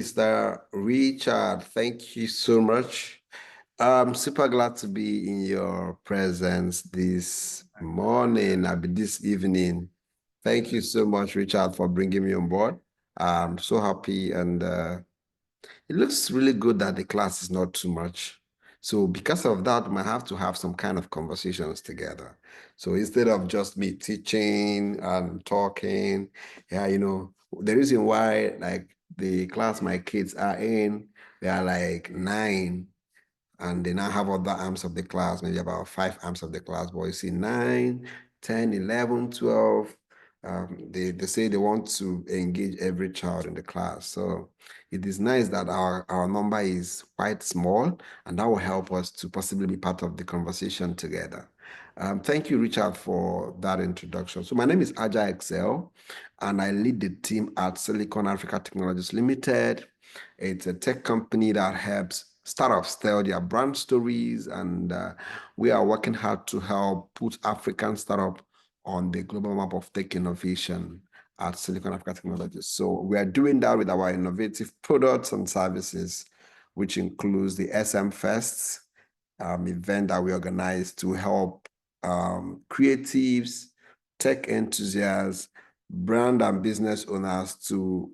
Mr. Richard, thank you so much. I'm super glad to be in your presence this morning, this evening. Thank you so much, Richard, for bringing me on board. I'm so happy, and it looks really good that the class is not too much. So because of that, we might have to have some kind of conversations together. So instead of just me teaching and talking, the reason why like the class my kids are in, they are like 9, and they now have other arms of the class, maybe about 5 arms of the class. But you see 9, 10, 11, 12. They say they want to engage every child in the class. So it is nice that our number is quite small, and that will help us to possibly be part of the conversation together. Thank you, Richard, for that introduction. So my name is Ajah Excel, and I lead the team at Silicon Africa Technologies Limited. It's a tech company that helps startups tell their brand stories, and we are working hard to help put African startup on the global map of tech innovation at Silicon Africa Technologies. So we are doing that with our innovative products and services, which includes the SM Fest event that we organize to help creatives, tech enthusiasts, brand and business owners to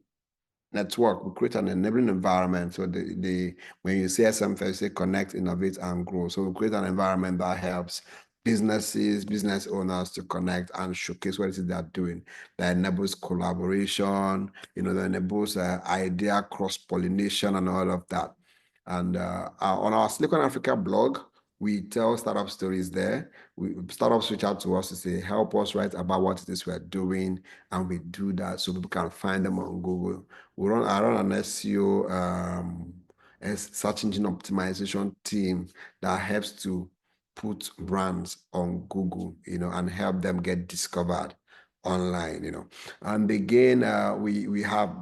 network. We create an enabling environment. So when you say SMF, you say connect, innovate, and grow. So we create an environment that helps business owners to connect and showcase what it is they're doing. That enables collaboration, that enables idea cross-pollination and all of that. And on our Silicon Africa blog, we tell startup stories there. Startups reach out to us to say, help us write about what it is we're doing, and we do that so people can find them on Google. I run an SEO, a search engine optimization team that helps to put brands on Google, and help them get discovered online. And again, we have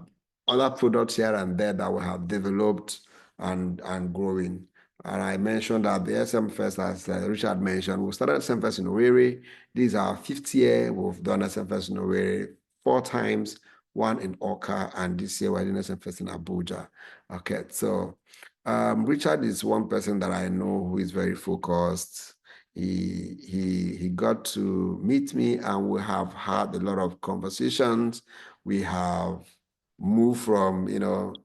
other products here and there that we have developed and growing. And I mentioned that the SM Fest, as Richard mentioned, we started SM Fest in Owerri. This is our 5th year. We've done SM Fest in Owerri 4 times, one in Oka, and this year we're doing SM Fest in Abuja. Okay, so Richard is one person that I know who is very focused. He got to meet me, and we have had a lot of conversations. We have moved from,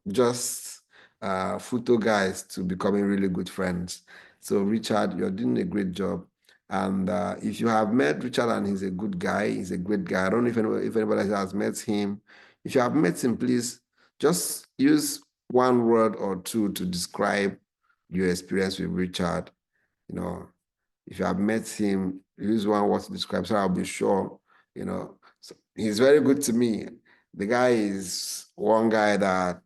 just photo guys to becoming really good friends. So Richard, you're doing a great job. And if you have met Richard and he's a good guy, he's a great guy. I don't know if anybody has met him. If you have met him, please just use one word or two to describe your experience with Richard. If you have met him, use one word to describe, so I'll be sure, So he's very good to me. The guy is one guy that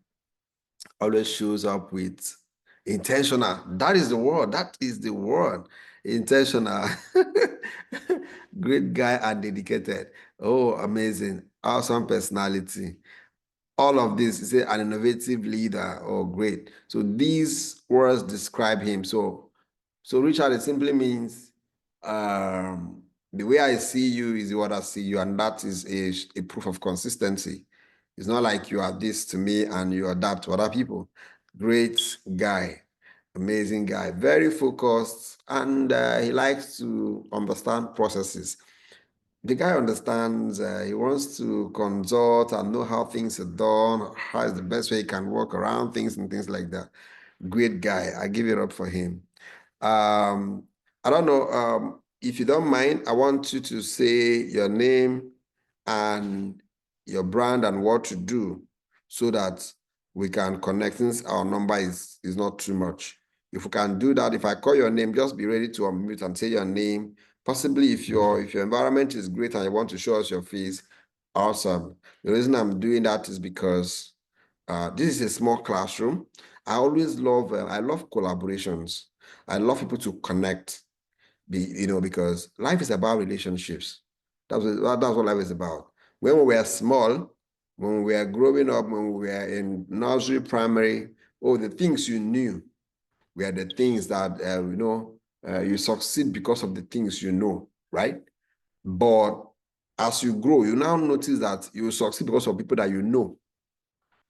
always shows up with intentional. That is the word. That is the word. Intentional. Great guy and dedicated. Oh, amazing. Awesome personality. All of this is an innovative leader. Oh, great. So these words describe him. So Richard, it simply means the way I see you is what I see you, and that is a proof of consistency. It's not like you are this to me and you adapt to other people. Great guy, amazing guy, very focused, and he likes to understand processes. The guy understands, he wants to consult and know how things are done, how is the best way he can work around things and things like that. Great guy. I give it up for him. I don't know, if you don't mind, I want you to say your name and your brand and what to do so that we can connect, since our number is not too much. If we can do that, if I call your name, just be ready to unmute and say your name. Possibly if your environment is great and you want to show us your face, awesome. The reason I'm doing that is because this is a small classroom. I always love, I love collaborations. I love people to connect, because life is about relationships. That's what life is about. When we were small, when we were growing up, when we were in nursery, primary, the things you knew were the things that, you succeed because of the things you know, right? But as you grow, you now notice that you succeed because of people that you know.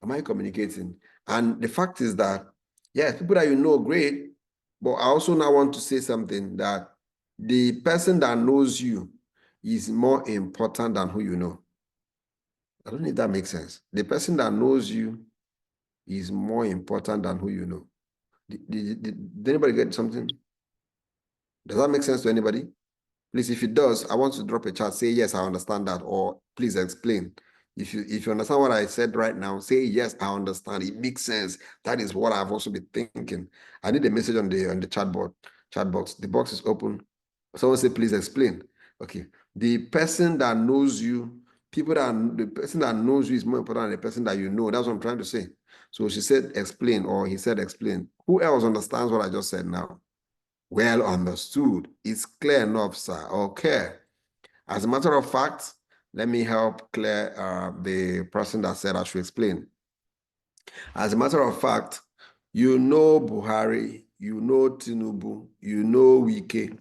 Am I communicating? And the fact is that, yes, people that you know, great. But I also now want to say something that the person that knows you is more important than who you know. I don't know if that makes sense. The person that knows you is more important than who you know. Did anybody get something? Does that make sense to anybody? Please, if it does, I want to drop a chat. Say yes, I understand that, or please explain. If you understand what I said right now, say yes, I understand. It makes sense. That is what I've also been thinking. I need a message on the chat box. The box is open. Someone say, please explain. Okay. The person that knows you, the person that knows you is more important than the person that you know. That's what I'm trying to say. So she said explain, or he said explain. Who else understands what I just said now? Well understood. It's clear enough, sir. Okay. As a matter of fact, let me help clear the person that said I should explain. As a matter of fact, you know Buhari, you know Tinubu, you know Wike,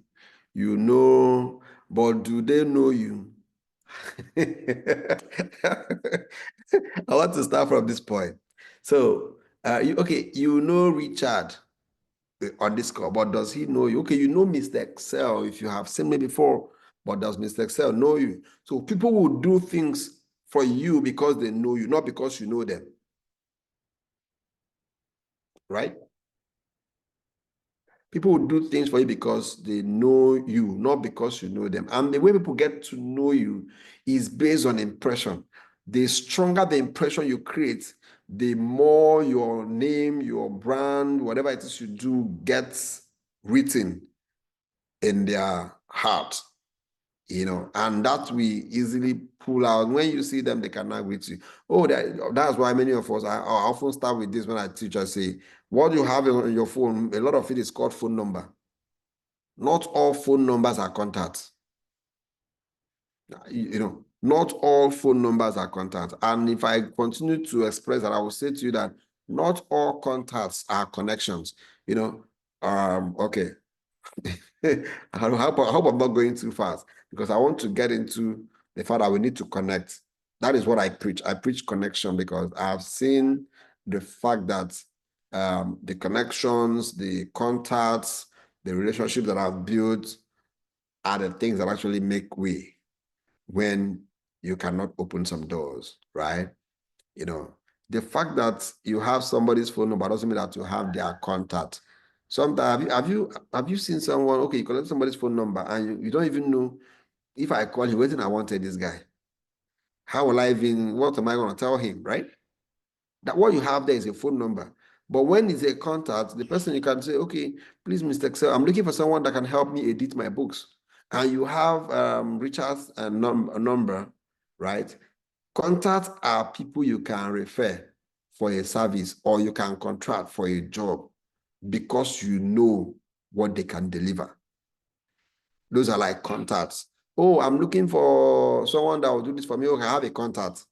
you know, but do they know you? I want to start from this point. So, you know Richard on this call, but does he know you? Okay, you know Mr. Excel if you have seen me before, but does Mr. Excel know you? So people will do things for you because they know you, not because you know them, right? People will do things for you because they know you, not because you know them. And the way people get to know you is based on impression. The stronger the impression you create, the more your name, your brand, whatever it is you do gets written in their heart, and that we easily pull out. When you see them, they cannot with you. Oh, that's why many of us, I often start with this when I teach. I say, what you have on your phone, a lot of it is called phone number. Not all phone numbers are contacts. Not all phone numbers are contacts. And if I continue to express that, I will say to you that not all contacts are connections. Okay. I hope I'm not going too fast because I want to get into the fact that we need to connect. That is what I preach. I preach connection because I've seen the fact that the connections, the contacts, the relationships that I've built are the things that actually make way when you cannot open some doors, right? The fact that you have somebody's phone number doesn't mean that you have their contact. Sometimes have you seen someone, okay, you collect somebody's phone number and you don't even know if I call him, waiting, I wanted this guy. How will what am I going to tell him, right? That what you have there is a phone number. But when it's a contact, the person you can say, okay, please, Mr. Excel, I'm looking for someone that can help me edit my books. And you have Richard's number, right? Contacts are people you can refer for a service or you can contract for a job because you know what they can deliver. Those are like contacts. Oh, I'm looking for someone that will do this for me. Okay, I have a contact.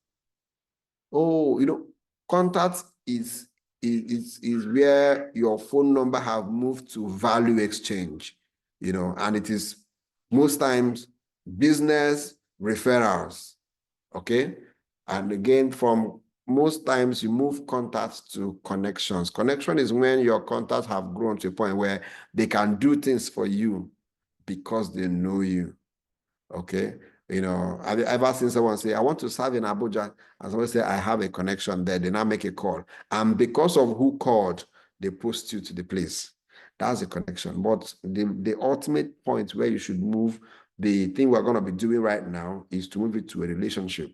Oh, contact is where your phone number have moved to value exchange, and it is most times business referrals. Okay. And again, from most times you move contacts to connections. Connection is when your contacts have grown to a point where they can do things for you because they know you. Okay. Have you ever seen someone say, I want to serve in Abuja? And someone say, I have a connection there. They now make a call. And because of who called, they post you to the place. That's a connection. But the ultimate point where you should move, the thing we're going to be doing right now is to move it to a relationship.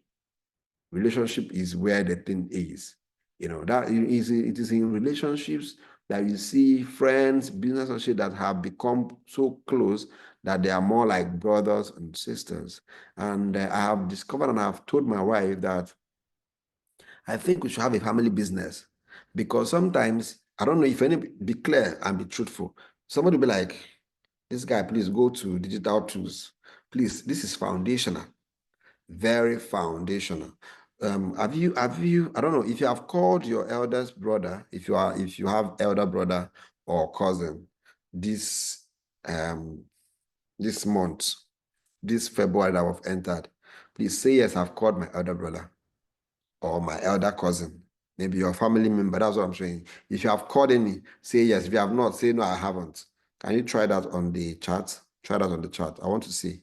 Relationship is where the thing is. It is in relationships that you see friends, business associates that have become so close that they are more like brothers and sisters. And I have discovered and I have told my wife that I think we should have a family business because sometimes, I don't know if any, be clear and be truthful. Somebody will be like, this guy, please go to digital tools. Please, this is foundational. Very foundational. I don't know if you have called your eldest brother, if you have elder brother or cousin this this month, this February that we've entered, please say yes, I've called my elder brother or my elder cousin. Maybe your family member, that's what I'm saying. If you have called any, say yes. If you have not, say no, I haven't. Can you try that on the chat? Try that on the chat. I want to see.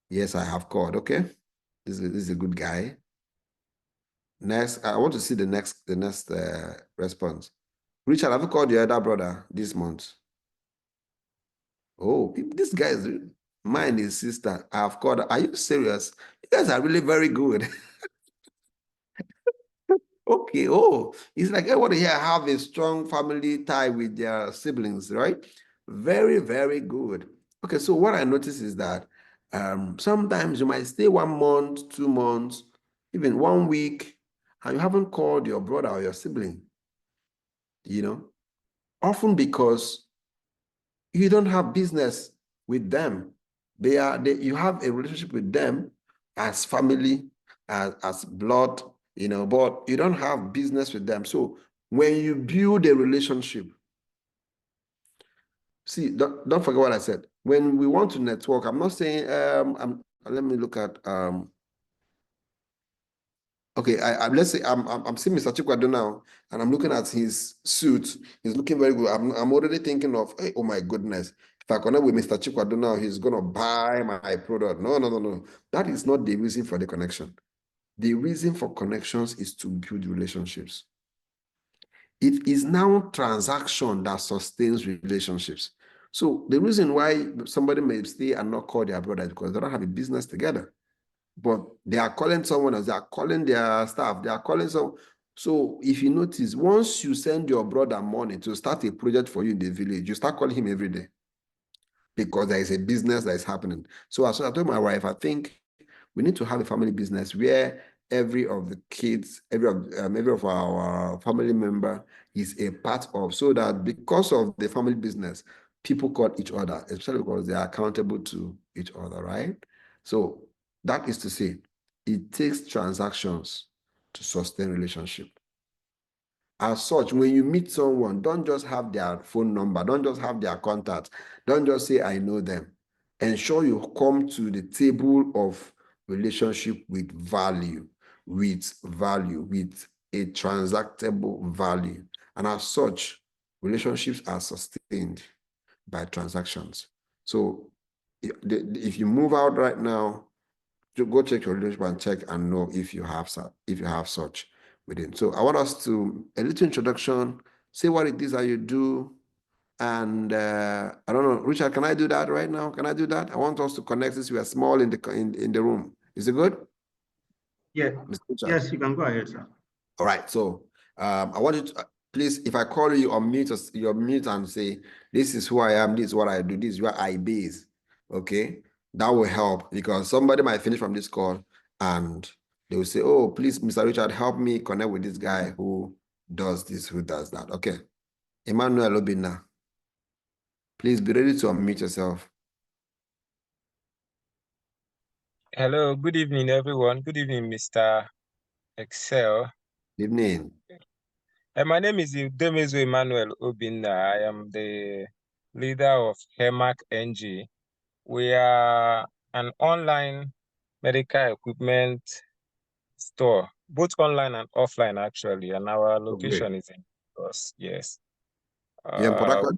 Yes, I have called. Okay. This is a good guy. Next, I want to see the next response. Richard, have you called your other brother this month? Oh, this guy is mine, his sister. I have called. Are you serious? You guys are really very good. Okay. Oh, it's like everybody here have a strong family tie with their siblings, right? Very, very good. Okay, so what I notice is that sometimes you might stay 1 month, 2 months, even 1 week, and you haven't called your brother or your sibling, often because you don't have business with them. You have a relationship with them as family, as blood, but you don't have business with them. So when you build a relationship, see, don't forget what I said. When we want to network, I'm not saying let me look at okay, let's say I'm seeing Mr. Chikwado now, and I'm looking at his suit. He's looking very good. I'm already thinking of, hey, oh my goodness, if I connect with Mr. Chikwado now, he's gonna buy my product. No, no, no, no. That is not the reason for the connection. The reason for connections is to build relationships. It is now transaction that sustains relationships. So the reason why somebody may stay and not call their brother is because they don't have a business together. But they are calling someone else, they are calling their staff, they are calling some. So if you notice, once you send your brother money to start a project for you in the village, you start calling him every day because there is a business that is happening. So as I told my wife, I think we need to have a family business where every of the kids, every of our family member is a part of, so that because of the family business, people call each other, especially because they are accountable to each other, right? So that is to say, it takes transactions to sustain relationship. As such, when you meet someone, don't just have their phone number, don't just have their contact, don't just say, I know them. Ensure you come to the table of relationship with value, with a transactable value. And as such, relationships are sustained by transactions. So if you move out right now, to go check your relationship and check and know if you have such within. So I want us to a little introduction, say what it is that you do, and I don't know, Richard, can I do that right now? Can I do that? I want us to connect this. We are small in the room. Is it good? Yeah. Mr. Richard? Yes, you can go ahead, sir. All right. So I want you to please, if I call you on mute, you're mute and say, this is who I am, this is what I do, this is where I base. Okay. That will help because somebody might finish from this call and they will say, oh, please, Mr. Richard, help me connect with this guy who does this, who does that. Okay. Emmanuel Obina, please be ready to unmute yourself. Hello, good evening, everyone. Good evening, Mr. Excel. Good evening. My name is Udemezu Emmanuel Obina. I am the leader of HEMAC NG. We are an online medical equipment store, both online and offline, actually, and our location is in Lagos. Yes. You're in Port Harcourt?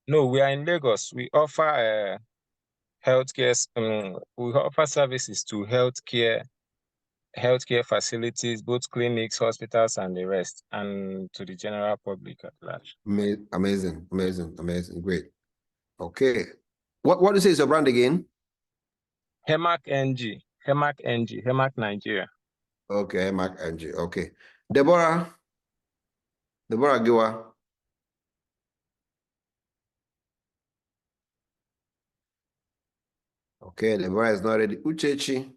No, we are in Lagos. We offer healthcare. We offer services to healthcare facilities, both clinics, hospitals, and the rest, and to the general public at large. Amazing, amazing, amazing, great. Okay. What do you say is your brand again? HEMAC NG, HEMAC Nigeria. Okay, HEMAC NG. Okay. Deborah Giwa. Okay, Deborah is not ready. Uchechi.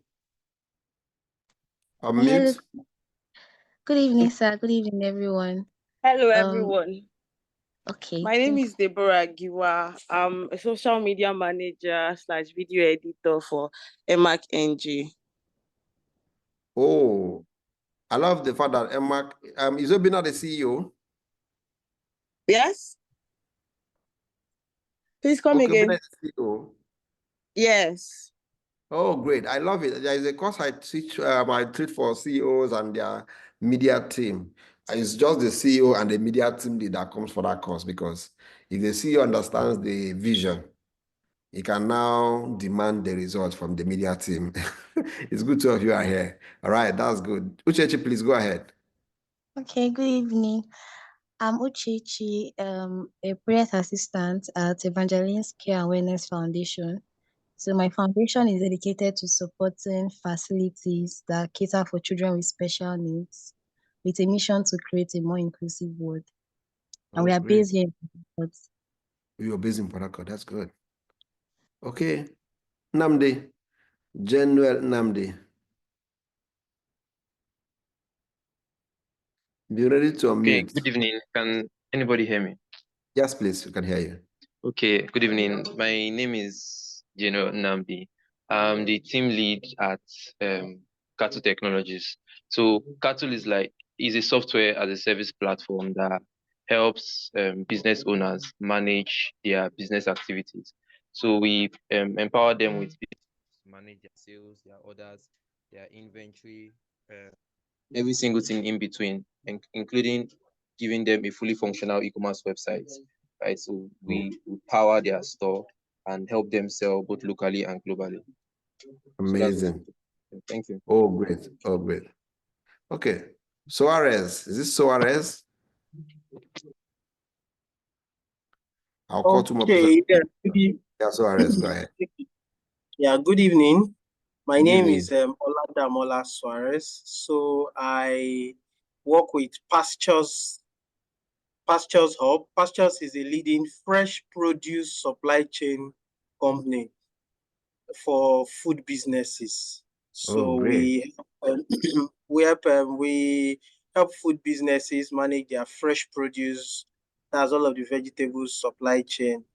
Unmute. Hello. Good evening, sir. Good evening, everyone. Hello, everyone. Okay. My name is Deborah Giwa. I'm a social media manager / video editor for HEMAC NG. Oh, I love the fact that HEMAC, is Obina the CEO? Yes? Please come again. CEO. Yes. Oh, great. I love it. There is a course I teach, I treat for CEOs and their media team. It's just the CEO and the media team lead that comes for that course, because if the CEO understands the vision, he can now demand the results from the media team. It's good two of you are here. All right, that's good. Uchechi, please go ahead. Okay, good evening. I'm Uchichi, a project assistant at Evangeline Care Awareness Foundation. So my foundation is dedicated to supporting facilities that cater for children with special needs, with a mission to create a more inclusive world. And we Oh, are great. based here in Port. You're based in Port Harcourt. That's good. Okay. Namdi, General Namdi. Be ready to Okay, unmute. good evening. Can anybody hear me? Yes, please. We can hear you. Okay, good evening. My name is Geno Namdi. I'm the team lead at Cattle Technologies. So Cattle is a software as a service platform that helps business owners manage their business activities. So we empower them with manage their sales, their orders, their inventory, every single thing in between, including giving them a fully functional e-commerce website, right? So we power their store and help them sell both locally and globally. So that's what Amazing. we do. Thank you. Oh, great. Oh, great. Okay. Soares. Is this Soares? I'll call two more Okay, people. yeah, Yeah, Soares, go ahead. yeah, good evening. My Good name evening. is Oladamola Suarez. So I work with Pastures Hub. Pastures is a leading fresh produce supply chain company for food businesses. Oh, So great. we help food businesses manage their fresh produce. That's all of the vegetables supply chain.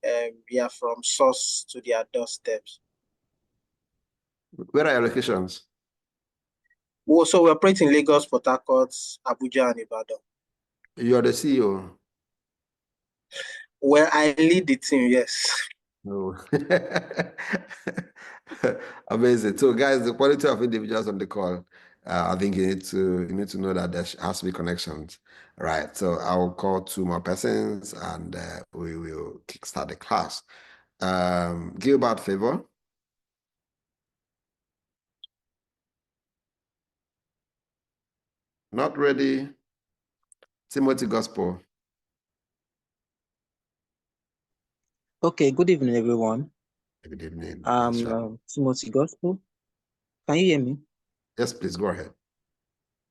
Yeah, from source to their doorsteps. Where are your locations? So we operate in Lagos, Port Harcourt, Abuja, and Ibadan. You're the CEO. Where I lead the team, yes. No. Amazing. So, guys, the quality of individuals on the call, I think you need to know that there has to be connections, right? So I'll call two more persons, and we will kickstart the class. Gilbert Favor. Not ready. Timothy Gospel. Okay, good evening, everyone. Good evening. Timothy Gospel. Can you hear me? Yes, please go ahead.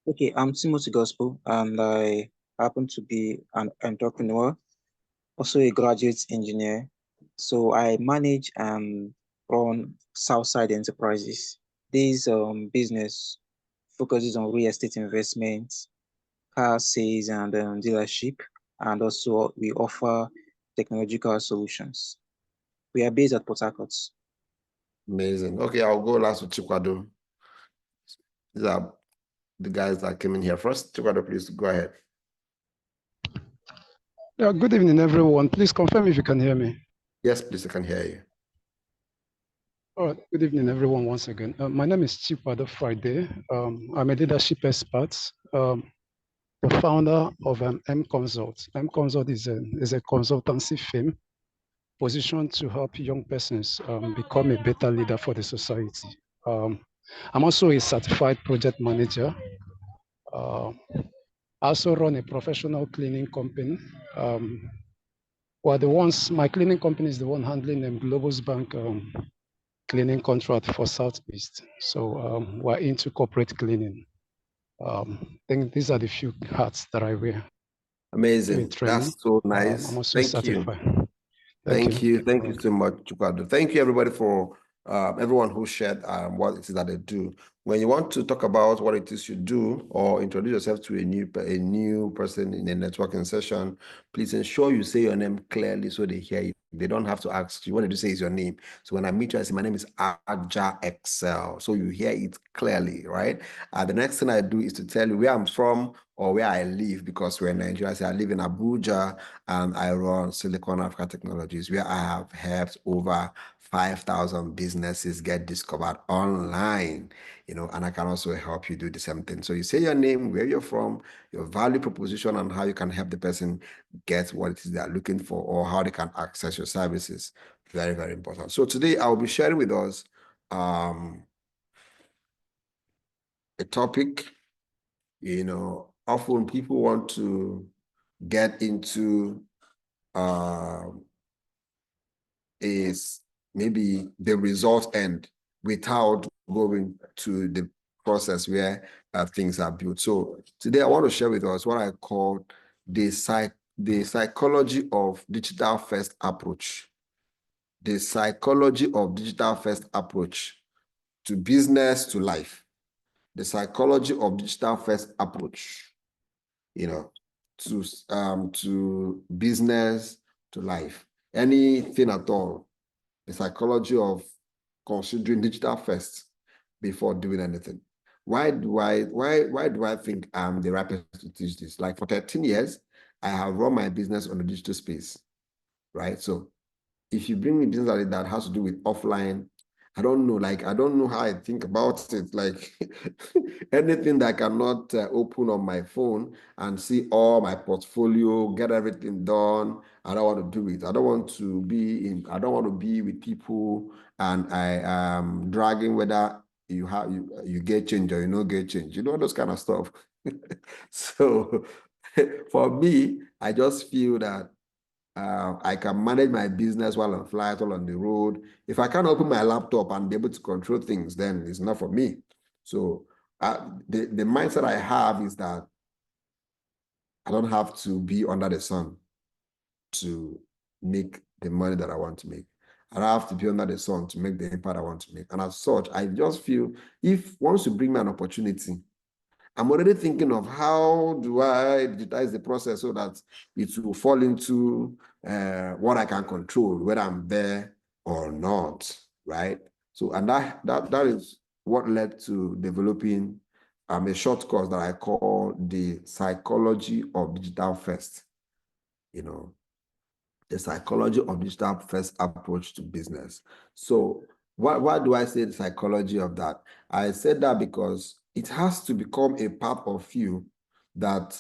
Okay, I'm Timothy Gospel, and I happen to be an entrepreneur, also a graduate engineer. So I manage and run Southside Enterprises. This business focuses on real estate investments, car sales, and dealership, and also we offer technological solutions. We are based at Port Harcourt. Amazing. Okay, I'll go last with Chikwado. These are the guys that came in here first. Chikwado, please go ahead. Yeah, good evening, everyone. Please confirm if you can hear me. Yes, please, I can hear you. All right, good evening, everyone, once again. My name is Chikwado Friday. I'm a leadership expert, the founder of M Consult. M Consult is a consultancy firm positioned to help young persons become a better leader for the society. I'm also a certified project manager. I also run a professional cleaning company. My cleaning company is the one handling Globus Bank cleaning contract for Southeast. So we're into corporate cleaning. I think these are the few hats that I wear. Amazing. That's so nice. I'm also Thank certified. you. Thank you so much, Chikwado. Thank you, everybody, for everyone who shared what it is that they do. When you want to talk about what it is you do or introduce yourself to a new person in a networking session, please ensure you say your name clearly so they hear you. They don't have to ask you. What did you say is your name? So when I meet you, I say, my name is Ajah Excel. So you hear it clearly, right? The next thing I do is to tell you where I'm from or where I live, because we're in Nigeria. I say I live in Abuja and I run Silicon Africa Technologies, where I have helped over 5,000 businesses get discovered online, and I can also help you do the same thing. So you say your name, where you're from, your value proposition, and how you can help the person get what it is they're looking for, or how they can access your services. Very, very important. So today I'll be sharing with us a topic. Often people want to get into is maybe the result end without going to the process where things are built. So today I want to share with us what I call the psychology of digital first approach. The psychology of digital first approach to business, to life. The psychology of digital first approach, to business, to life. Anything at all. The psychology of considering digital first before doing anything. Why do I think I'm the right person to teach this? Like for 13 years, I have run my business on the digital space, right? So if you bring me business that has to do with offline, I don't know how I think about it. Like anything that I cannot open on my phone and see all my portfolio, get everything done, I don't want to do it. I don't want to be with people and I am dragging whether you get change or you don't get change, those kind of stuff. So for me, I just feel that I can manage my business while on flight, while on the road. If I can't open my laptop and be able to control things, then it's not for me. So the mindset I have is that I don't have to be under the sun to make the money that I want to make. I don't have to be under the sun to make the impact I want to make. And as such, I just feel if once you bring me an opportunity, I'm already thinking of how do I digitize the process so that it will fall into what I can control, whether I'm there or not, right? So, and that is what led to developing a short course that I call the psychology of digital first. The psychology of digital first approach to business. So why do I say the psychology of that? I said that because it has to become a part of you that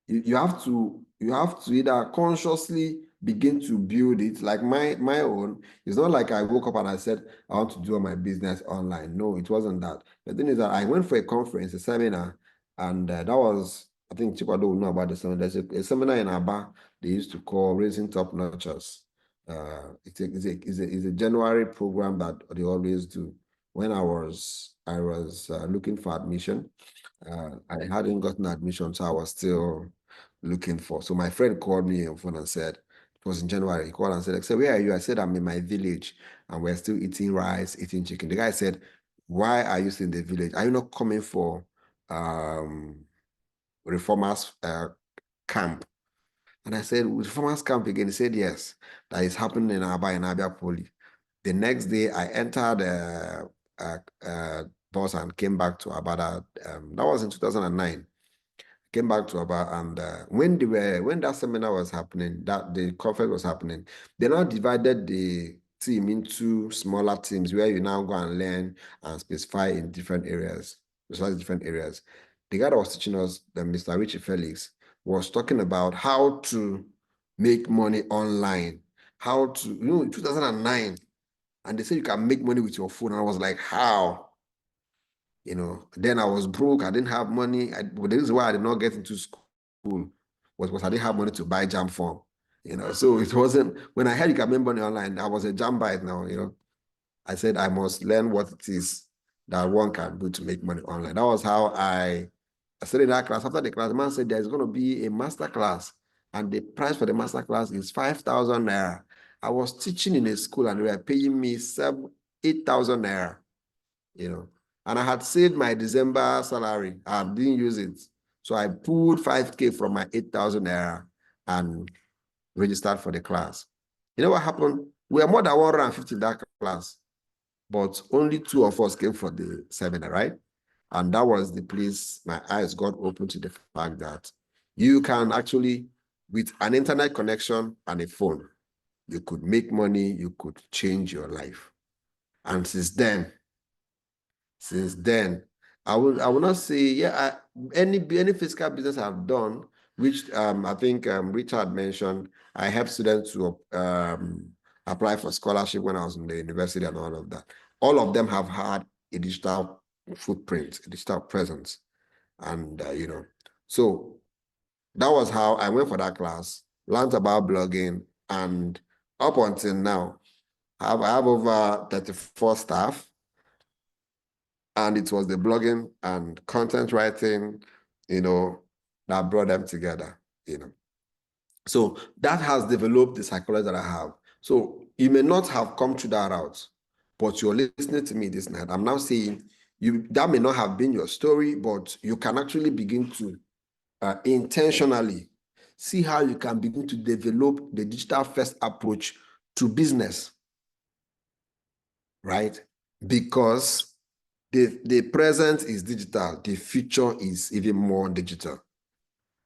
you have to either consciously begin to build it. Like my own, it's not like I woke up and I said I want to do all my business online. No, it wasn't that. The thing is that I went for a conference, a seminar, and that was, I think Chikwado will know about the seminar. There's a seminar in Aba they used to call Raising Top Notchers. It's a January program that they always do. When I was looking for admission, I hadn't gotten admission, so I was still looking for. So my friend called me on phone and said, it was in January, he called and said, where are you? I said, I'm in my village and we're still eating rice, eating chicken. The guy said, why are you still in the village? Are you not coming for reformers camp? And I said, reformers camp again? He said, yes, that is happening in Abia Poly. The next day I entered bus and came back to Abada. That was in 2009. Came back to Aba, and when that seminar was happening, that the conference was happening, they now divided the team into smaller teams where you now go and learn and specify in different areas. The guy that was teaching us, Mr. Richie Felix, was talking about how to make money online, how to, in 2009, and they said you can make money with your phone. And I was like, how? Then I was broke. I didn't have money. But the reason why I did not get into school was I didn't have money to buy jam form. So it wasn't, when I heard you can make money online, I was a jam bite now, I said I must learn what it is that one can do to make money online. That was how I studied that class. After the class, the man said there's going to be a master class, and the price for the master class is 5,000 naira. I was teaching in a school and they were paying me 8,000 naira, and I had saved my December salary. I didn't use it. So I pulled 5K from my 8,000 naira and registered for the class. You know what happened? We were more than 150 in that class, but only 2 of us came for the seminar, right? And that was the place my eyes got open to the fact that you can actually, with an internet connection and a phone, you could make money, you could change your life. And since then, I will not say, any physical business I've done, which I think Richard mentioned, I help students to apply for scholarship when I was in the university and all of that. All of them have had a digital footprint, a digital presence. And, so that was how I went for that class, learned about blogging, and up until now, I have over 34 staff. And it was the blogging and content writing, that brought them together, So that has developed the psychology that I have. So you may not have come through that route, but you're listening to me this night. I'm now saying that may not have been your story, but you can actually begin to intentionally see how you can begin to develop the digital first approach to business, right? Because the present is digital, the future is even more digital.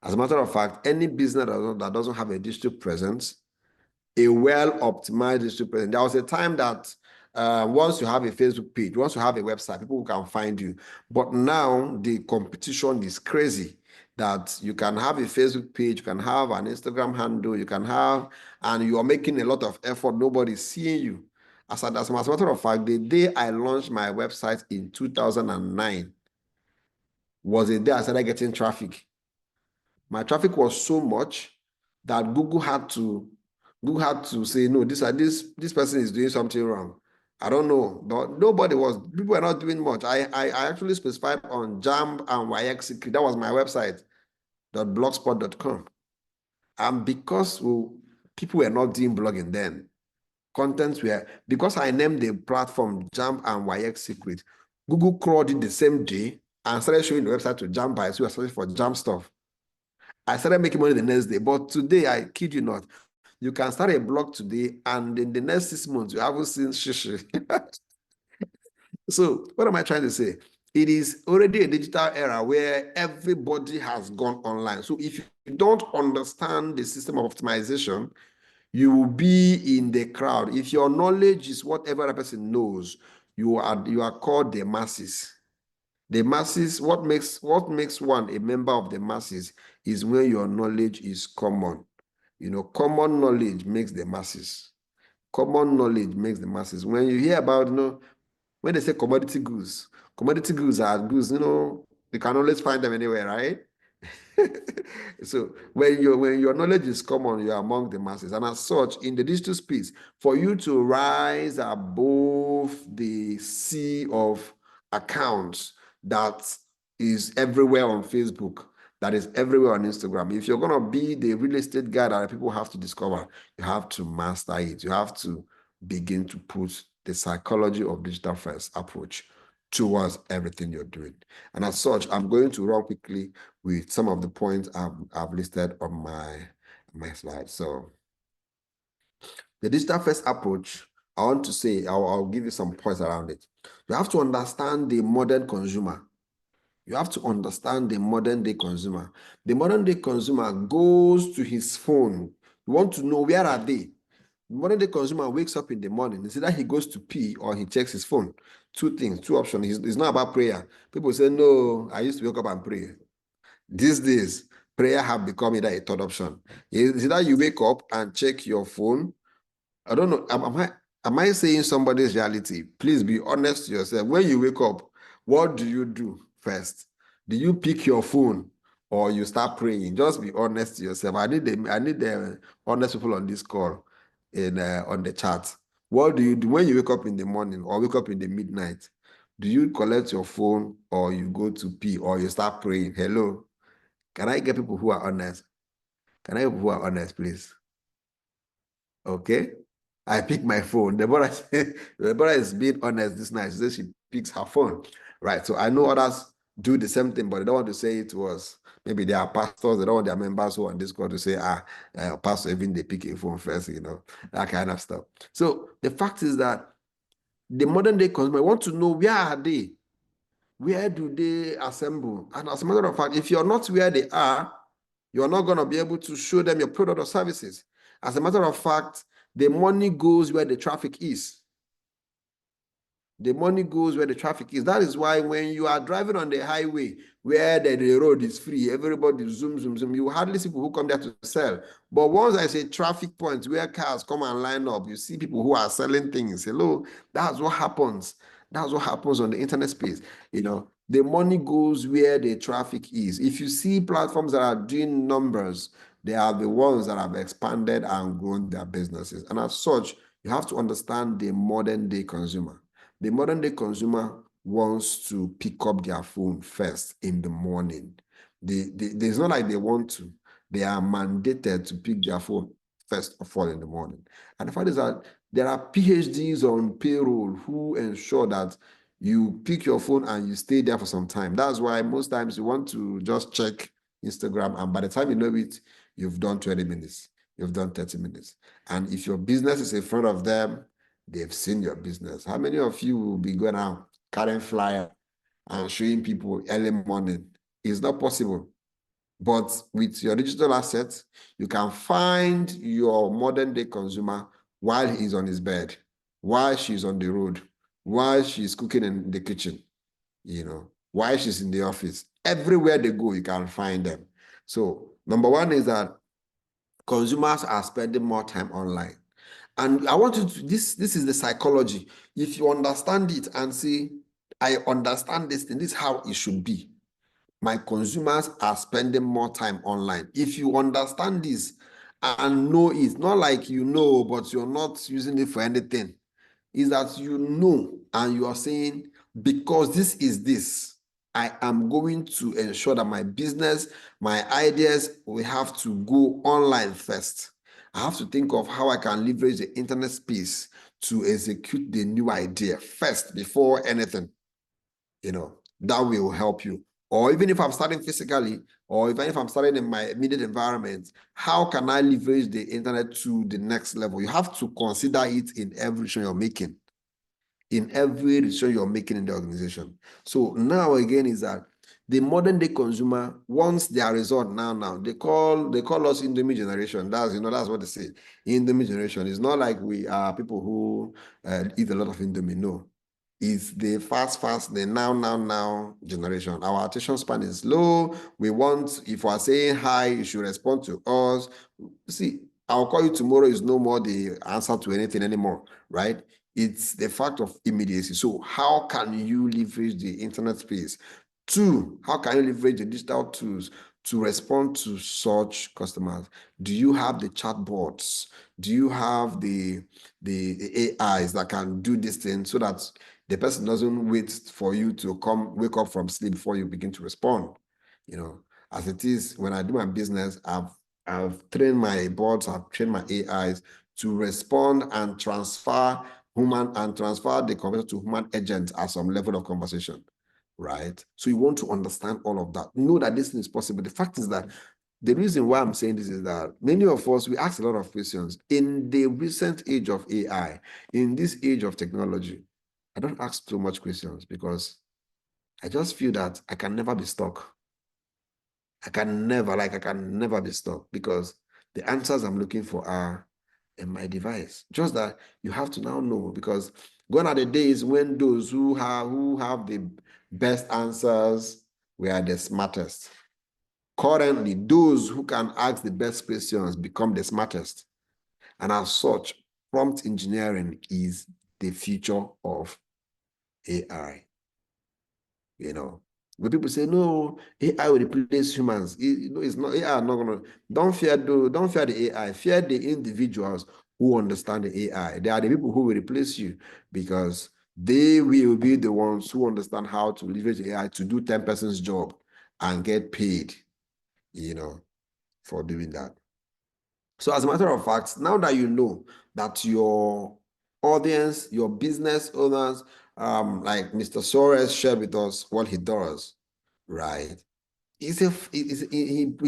As a matter of fact, any business that doesn't have a digital presence, a well-optimized digital presence. There was a time that once you have a Facebook page, once you have a website, people can find you. But now the competition is crazy, that you can have a Facebook page, you can have an Instagram handle, and you are making a lot of effort, nobody's seeing you. As a matter of fact, the day I launched my website in 2009 was the day I started getting traffic. My traffic was so much that Google had to say, no, this person is doing something wrong. I don't know, but people were not doing much. I actually specified on Jamb and YX Secret. That was my website, .blogspot.com. And because people were not doing blogging then, because I named the platform Jamb and YX Secret, Google crawled it the same day and started showing the website to Jamb buyers who were searching for Jamb stuff. I started making money the next day, but today, I kid you not, you can start a blog today, and in the next 6 months, you haven't seen shishi. So what am I trying to say? It is already a digital era where everybody has gone online. So if you don't understand the system of optimization, you will be in the crowd. If your knowledge is what every other person knows, you are called the masses. The masses, what makes one a member of the masses is when your knowledge is common. Common knowledge makes the masses. Common knowledge makes the masses. When you hear about, when they say commodity goods are goods, you can always find them anywhere, right? So when your knowledge is common, you are among the masses. And as such, in the digital space, for you to rise above the sea of accounts that is everywhere on Facebook, that is everywhere on Instagram, if you're going to be the real estate guy that people have to discover, you have to master it. You have to begin to put the psychology of digital first approach towards everything you're doing. And as such, I'm going to run quickly with some of the points I've listed on my slide. So the digital first approach, I want to say, I'll give you some points around it. You have to understand the modern consumer. You have to understand the modern day consumer. The modern day consumer goes to his phone. You want to know, where are they? The modern day consumer wakes up in the morning. It's either he goes to pee or he checks his phone. Two options. It's not about prayer. People say, no, I used to wake up and pray. These days, prayer have become either a third option. It's either you wake up and check your phone. I don't know. Am I saying somebody's reality? Please be honest to yourself. When you wake up, what do you do first? Do you pick your phone or you start praying? Just be honest to yourself. I need the honest people on this call on the chat. What do you do when you wake up in the morning or wake up in the midnight? Do you collect your phone or you go to pee or you start praying? Hello? Can I get people who are honest? Can I get people who are honest, please? Okay. I pick my phone. Deborah is being honest this night. She says she picks her phone. Right. So I know others do the same thing, but they don't want to say it was. Maybe they are pastors, they don't want their members who are on Discord to say, pastor, even they pick a phone first, that kind of stuff. So the fact is that the modern day consumer want to know, where are they? Where do they assemble? And as a matter of fact, if you're not where they are, you're not going to be able to show them your product or services. As a matter of fact, the money goes where the traffic is. The money goes where the traffic is. That is why when you are driving on the highway where the road is free, everybody zoom, zoom, zoom. You hardly see people who come there to sell. But once I say traffic points where cars come and line up, you see people who are selling things. Hello, that's what happens. That's what happens on the internet space. You know, the money goes where the traffic is. If you see platforms that are doing numbers, they are the ones that have expanded and grown their businesses. And as such, you have to understand the modern day consumer. The modern day consumer wants to pick up their phone first in the morning. It's not like they want to. They are mandated to pick their phone first of all in the morning. And the fact is that there are PhDs on payroll who ensure that you pick your phone and you stay there for some time. That's why most times you want to just check Instagram, and by the time you know it, you've done 20 minutes, you've done 30 minutes. And if your business is in front of them, they've seen your business. How many of you will be going out carrying flyer and showing people early morning? It's not possible. But with your digital assets, you can find your modern day consumer while he's on his bed, while she's on the road, while she's cooking in the kitchen, you know, while she's in the office. Everywhere they go, you can find them. So number one is that consumers are spending more time online. And I want you to, this is the psychology. If you understand it and say, I understand this thing, this is how it should be. My consumers are spending more time online. If you understand this and know it, not like you know, but you're not using it for anything, is that you know and you are saying, because this is this, I am going to ensure that my business, my ideas will have to go online first. I have to think of how I can leverage the internet space to execute the new idea first before anything. You know, that will help you. Or even if I'm starting physically, or even if I'm starting in my immediate environment, how can I leverage the internet to the next level? You have to consider it in every decision you're making. In every decision you're making in the organization. So now again is that the modern day consumer wants their result now. They call us Indomie generation. That's what they say. Indomie generation. It's not like we are people who eat a lot of Indomie. No. It's the fast, the now generation. Our attention span is low. We want, if we're saying hi, you should respond to us. See, I'll call you tomorrow is no more the answer to anything anymore, right? It's the fact of immediacy. So how can you leverage the internet space? Two, how can you leverage the digital tools to respond to such customers? Do you have the chatbots? Do you have the AIs that can do this thing so that the person doesn't wait for you to wake up from sleep before you begin to respond? You know, as it is, when I do my business, I've trained my bots, I've trained my AIs to respond and transfer the conversation to human agents at some level of conversation, right? So you want to understand all of that. Know that this thing is possible. The fact is that the reason why I'm saying this is that many of us, we ask a lot of questions. In the recent age of AI, in this age of technology, I don't ask too much questions because I just feel that I can never be stuck. I can never be stuck because the answers I'm looking for are in my device. Just that you have to now know, because gone are the days when those who have the best answers were the smartest. Currently, those who can ask the best questions become the smartest. And as such, prompt engineering is the future of AI. You know, when people say no, AI will replace humans, it's not. AI are not gonna. Don't fear the AI. Fear the individuals who understand the AI. They are the people who will replace you because they will be the ones who understand how to leverage AI to do 10 person's job and get paid, you know, for doing that. So as a matter of fact, now that you know that your audience, your business owners, like Mr. Soares shared with us what he does, right? He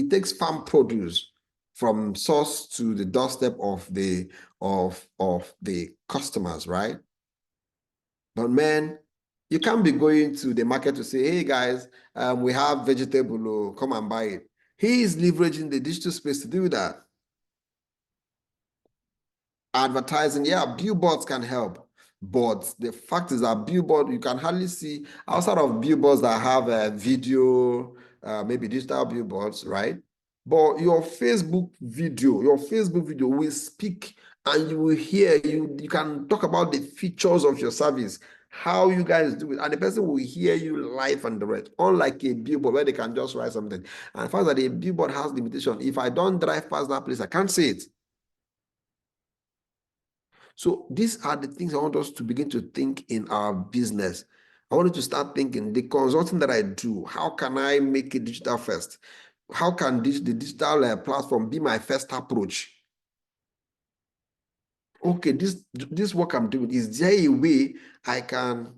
takes farm produce from source to the doorstep of the customers, right? But man, you can't be going to the market to say, hey guys, we have vegetable, oh, come and buy it. He is leveraging the digital space to do that. advertising, yeah, billboards can help. But the fact is that billboard, you can hardly see outside of billboards that have a video, maybe digital billboards, right? But your Facebook video will speak and you will hear, you can talk about the features of your service, how you guys do it, and the person will hear you live and direct, unlike a billboard where they can just write something. And the fact that a billboard has limitation, if I don't drive past that place, I can't see it. So these are the things I want us to begin to think in our business. I want you to start thinking, the consulting that I do, how can I make it digital first? How can the digital platform be my first approach? Okay, this work I'm doing, is there a way I can,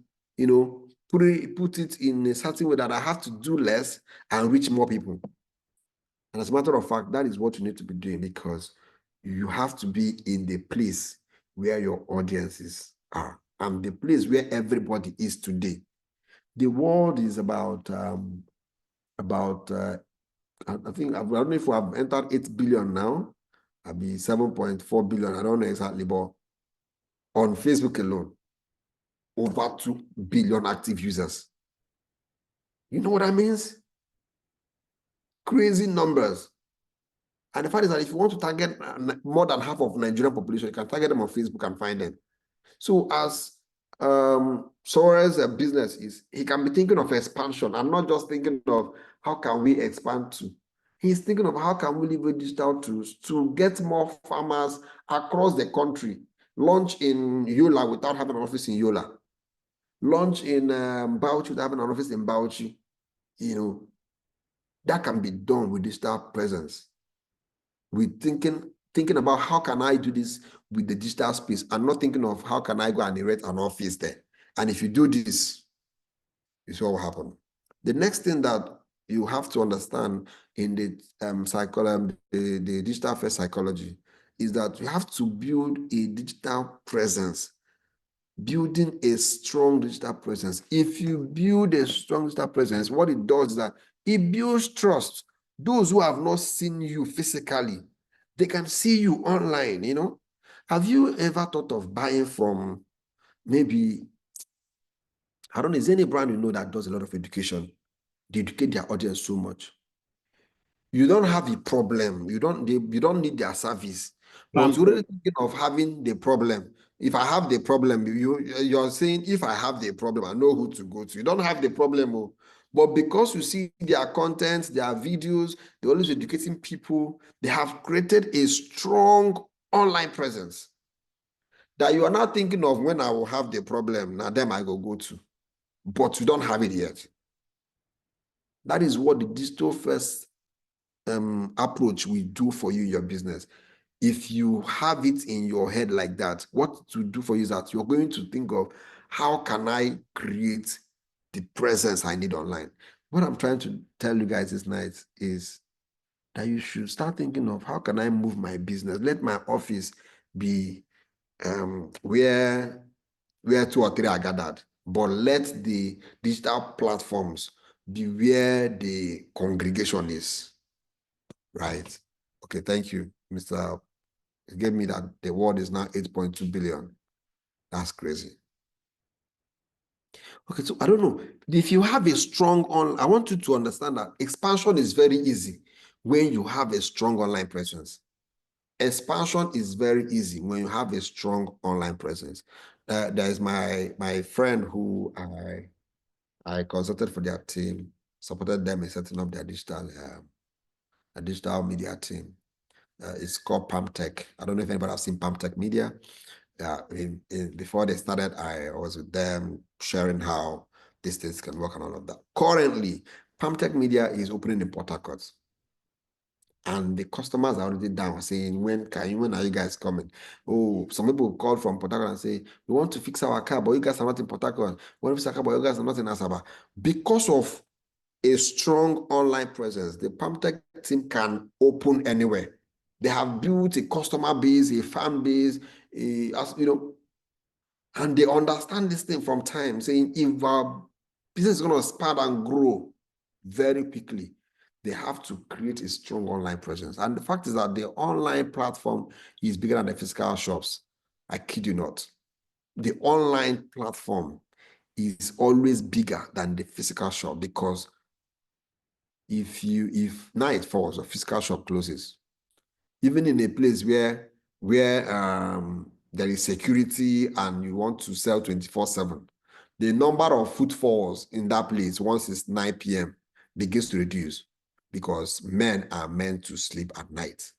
put it in a certain way that I have to do less and reach more people? And as a matter of fact, that is what you need to be doing, because you have to be in the place where your audiences are and the place where everybody is today. The world is about I think, I don't know if we have entered 8 billion now. I'll be 7.4 billion. I don't know exactly, but on Facebook alone, over 2 billion active users. You know what that means? Crazy numbers. And the fact is that if you want to target more than half of Nigerian population, you can target them on Facebook and find them. So as Sora's business is, he can be thinking of expansion and not just thinking of how can we expand to. He's thinking of how can we leverage digital tools to get more farmers across the country. Launch in Yola without having an office in Yola. Launch in Bauchi without having an office in Bauchi. That can be done with digital presence. We're thinking about how can I do this with the digital space and not thinking of how can I go and erect an office there. And if you do this, it's what will happen. The next thing that you have to understand in the the digital first psychology is that you have to build a digital presence. Building a strong digital presence. If you build a strong digital presence, what it does is that it builds trust. Those who have not seen you physically, they can see you online, Have you ever thought of buying from maybe, I don't know, is there any brand you know that does a lot of education? They educate their audience so much. You don't have a problem. You don't need their service. But you're already thinking of having the problem. If I have the problem, you're saying, if I have the problem, I know who to go to. You don't have the problem, but because you see their content, their videos, they're always educating people, they have created a strong online presence that you are not thinking of when I will have the problem. Now them I go to, but you don't have it yet. That is what the digital first approach will do for you in your business. If you have it in your head like that, what to do for you is that you're going to think of how can I create the presence I need online. What I'm trying to tell you guys this night is that you should start thinking of how can I move my business. Let my office be where 2 or 3 are gathered, but let the digital platforms be where the congregation is. Right. Okay, thank you, Mr. It gave me that the world is now 8.2 billion. That's crazy. Okay, so I don't know. If you have a strong I want you to understand that expansion is very easy when you have a strong online presence. Expansion is very easy when you have a strong online presence. There is my friend who I consulted for their team, supported them in setting up their digital media team. It's called PalmTech. I don't know if anybody has seen PalmTech Media. Before they started, I was with them sharing how these things can work and all of that. Currently, PalmTech Media is opening in Port Harcourt. And the customers are already down saying, when are you guys coming? Oh, some people call from Port Harcourt and say, we want to fix our car, but you guys are not in Port Harcourt. We want to fix our car, but you guys are not in Asaba. Because of a strong online presence, the PalmTech team can open anywhere. They have built a customer base, a fan base, and they understand this thing from time, saying if our business is going to expand and grow very quickly, they have to create a strong online presence. And the fact is that the online platform is bigger than the physical shops. I kid you not. The online platform is always bigger than the physical shop, because if night falls or physical shop closes, even in a place where there is security and you want to sell 24/7, the number of footfalls in that place once it's 9 p.m. begins to reduce, because men are meant to sleep at night.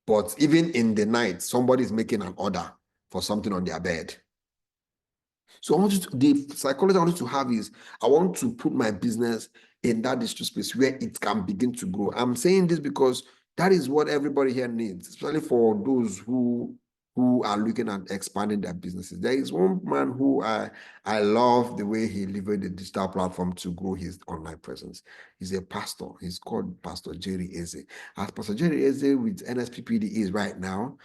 But even in the night, somebody is making an order for something on their bed. So the psychology I want you to have is, I want to put my business in that digital space where it can begin to grow. I'm saying this because that is what everybody here needs, especially for those who are looking at expanding their businesses. There is one man who I love the way he leveraged the digital platform to grow his online presence. He's a pastor. He's called Pastor Jerry Eze. As Pastor Jerry Eze with NSPPD is right now,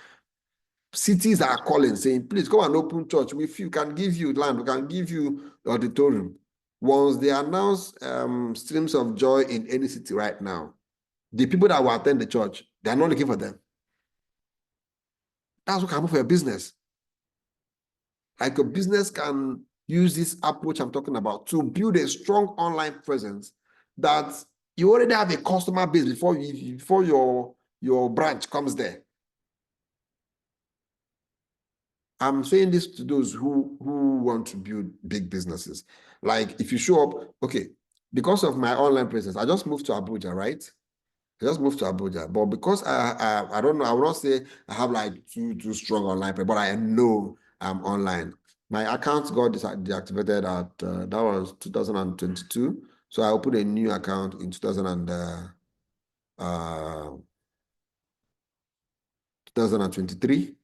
cities are calling, saying, please come and open church. We can give you land, we can give you auditorium. Once they announce streams of joy in any city right now, the people that will attend the church, they are not looking for them. That's what can happen for your business. Like, your business can use this approach I'm talking about to build a strong online presence that you already have a customer base before your branch comes there. I'm saying this to those who want to build big businesses. Like, if you show up, okay, because of my online presence, I just moved to Abuja, right? I just moved to Abuja, but because I don't know, I will not say I have like too strong online, but I know I'm online. My account got deactivated at that was 2022, so I opened a new account in 2023.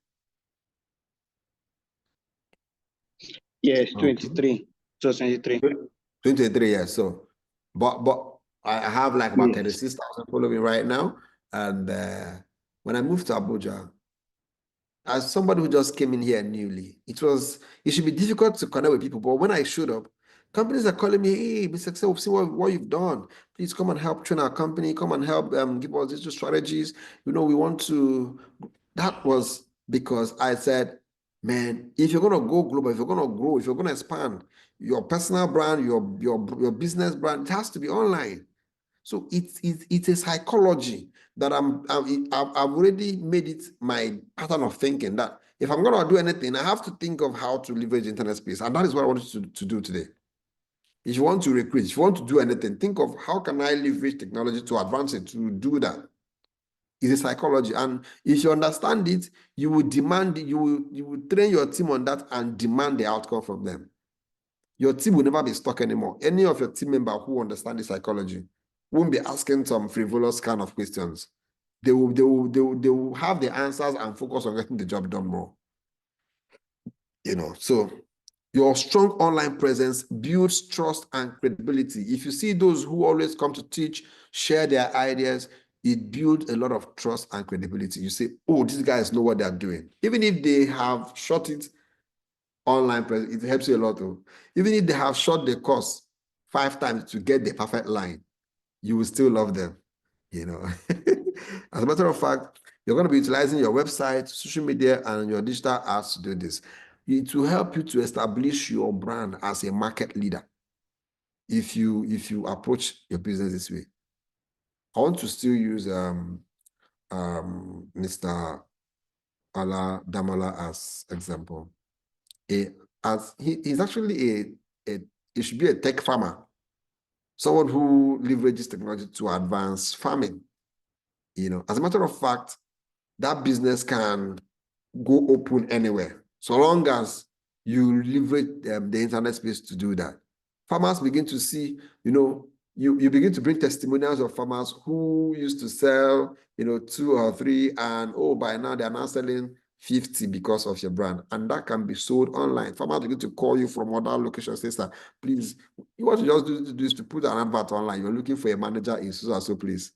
Yes, 23. 2023. 2023, yes. So, but I have like about 36,000 following right now. And when I moved to Abuja, as somebody who just came in here newly, it should be difficult to connect with people. But when I showed up, companies are calling me, hey, Mr. Excel, we've seen what you've done. Please come and help train our company, come and help give us digital strategies. We want to. That was because I said, man, if you're gonna go global, if you're gonna grow, if you're gonna expand your personal brand, your business brand, it has to be online. So it's a psychology that I've already made it my pattern of thinking, that if I'm gonna do anything, I have to think of how to leverage the internet space, and that is what I want you to do today. If you want to recruit, if you want to do anything, think of how can I leverage technology to advance it, to do that. It's a psychology, and if you understand it, you will demand, you will train your team on that and demand the outcome from them. Your team will never be stuck anymore. Any of your team member who understand the psychology won't be asking some frivolous kind of questions. They will have the answers and focus on getting the job done more. So your strong online presence builds trust and credibility. If you see those who always come to teach, share their ideas, it builds a lot of trust and credibility. You say, oh, these guys know what they're doing. Even if they have shot it online presence, it helps you a lot. Even if they have shot the course 5 times to get the perfect line, you will still love them. As a matter of fact, you're going to be utilizing your website, social media, and your digital ads to do this. It will help you to establish your brand as a market leader if you approach your business this way. I want to still use Mr. Ala Damola as example. He's actually he should be a tech farmer, someone who leverages technology to advance farming. As a matter of fact, that business can go open anywhere, so long as you leverage the internet space to do that. Farmers begin to see, you begin to bring testimonials of farmers who used to sell, 2 or 3, and by now they are now selling 50 because of your brand, and that can be sold online. Farmers begin to call you from other locations, say, sir, please, you want to just do this to put an advert online. You're looking for a manager in so please.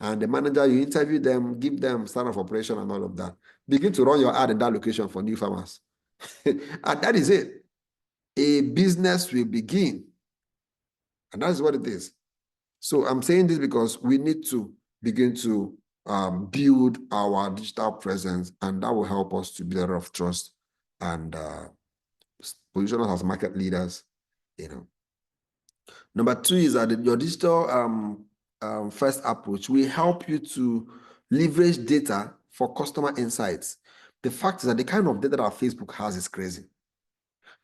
And the manager, you interview them, give them start of operation and all of that. Begin to run your ad in that location for new farmers. And that is it. A business will begin. And that's what it is. So I'm saying this because we need to begin to build our digital presence, and that will help us to build a lot of trust and position us as market leaders. Number two is that your digital first approach will help you to leverage data for customer insights. The fact is that the kind of data that Facebook has is crazy.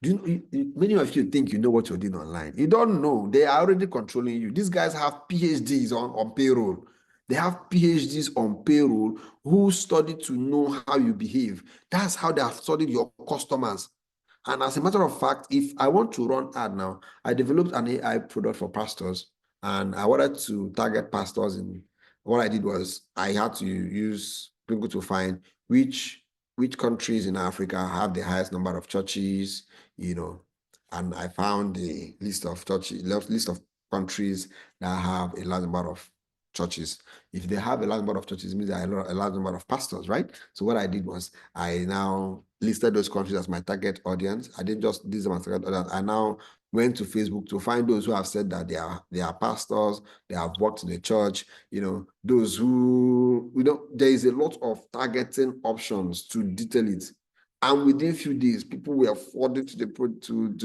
Many of you think you know what you're doing online. You don't know. They are already controlling you. These guys have PhDs on payroll. They have PhDs on payroll who study to know how you behave. That's how they have studied your customers. And as a matter of fact, if I want to run ad now, I developed an AI product for pastors, and I wanted to target pastors. And what I did was I had to use Google to find which countries in Africa have the highest number of churches, and I found the list of countries that have a large number of churches. If they have a large number of churches, it means there are a large number of pastors, right? So what I did was I now listed those countries as my target audience. I didn't just list them as target audience. I now went to Facebook to find those who have said that they are pastors, they have worked in the church, those who, there is a lot of targeting options to detail it. And within a few days, people were forwarded to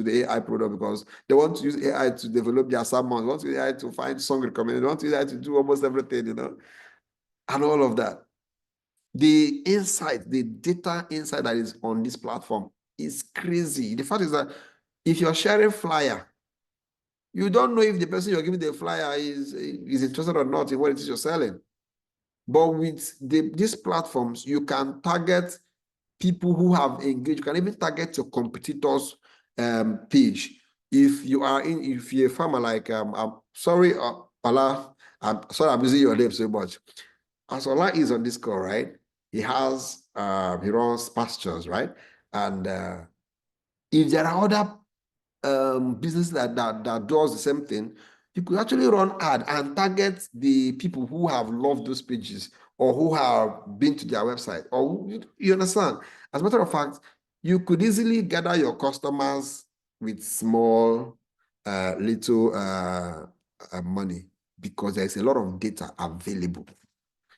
the AI product because they want to use AI to develop their sermons, they want to use AI to find song recommendation, they want to use AI to do almost everything, and all of that. The insight, the data insight that is on this platform is crazy. The fact is that if you're sharing flyer, you don't know if the person you're giving the flyer is interested or not in what it is you're selling. But with these platforms, you can target people who have engaged. You can even target your competitors' page. If you're a farmer like I'm sorry, Ola, I'm sorry I'm using your name so much. As Ola is on this call, right? He runs pastures, right? And if there are other businesses that does the same thing, you could actually run ad and target the people who have loved those pages or who have been to their website, or you understand. As a matter of fact, you could easily gather your customers with small, little money because there's a lot of data available.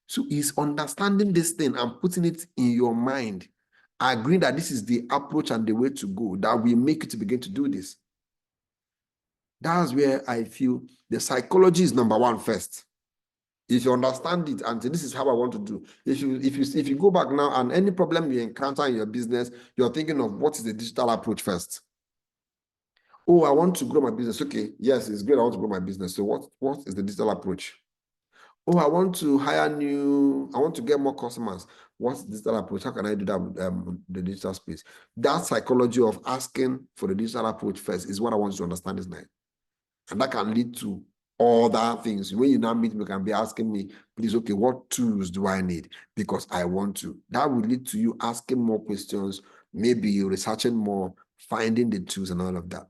So it's understanding this thing and putting it in your mind, agreeing that this is the approach and the way to go that will make you to begin to do this. That's where I feel the psychology is number one first. If you understand it and say, this is how I want to do. If you go back now and any problem you encounter in your business, you're thinking of what is the digital approach first. Oh, I want to grow my business. Okay, yes, it's great. I want to grow my business. So what is the digital approach? Oh, I want to I want to get more customers. What's the digital approach? How can I do that with the digital space? That psychology of asking for the digital approach first is what I want you to understand this night. And that can lead to other things. When you now meet me, you can be asking me, please, okay, what tools do I need? Because I want to. That will lead to you asking more questions, maybe researching more, finding the tools and all of that.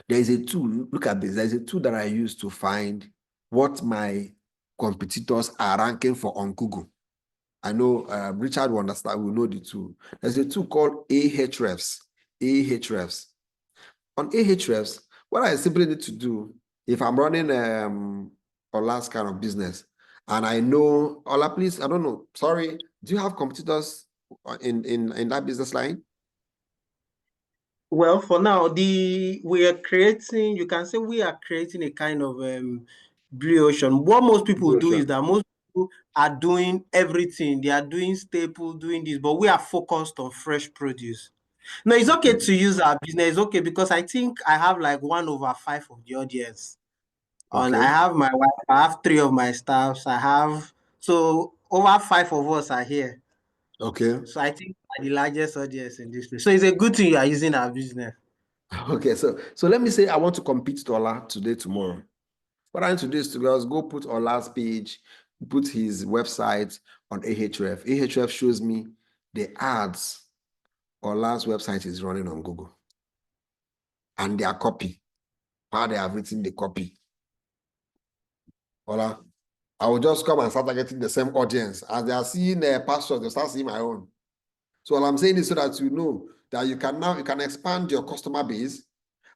There is a tool, look at this, there's a tool that I use to find what my competitors are ranking for on Google. I know Richard will understand, will know the tool. There's a tool called Ahrefs. Ahrefs. On Ahrefs, what I simply need to do, if I'm running Ola's kind of business, and I know, Ola, please, I don't know, sorry, do you have competitors in that business line? Well, for now, we are creating, you can say we are creating a kind of blue ocean. What most people do is that most people are doing everything. They are doing staple, doing this, but we are focused on fresh produce. No, it's okay to use our business. It's okay because I think I have like 1/5 of the audience. And I have my wife, I have 3 of my staffs. So over 5 of us are here. Okay. So I think we're the largest audience in this place. So it's a good thing you are using our business. Okay, so let me say I want to compete to Ola today, tomorrow. What I need to do is to go put Ola's page, put his website on Ahref. Ahref shows me the ads Ola's website is running on Google. And their copy. How they have written the copy. Ola, I will just come and start targeting the same audience. As they are seeing the pastors, they start seeing my own. So all I'm saying is so that you know that you can expand your customer base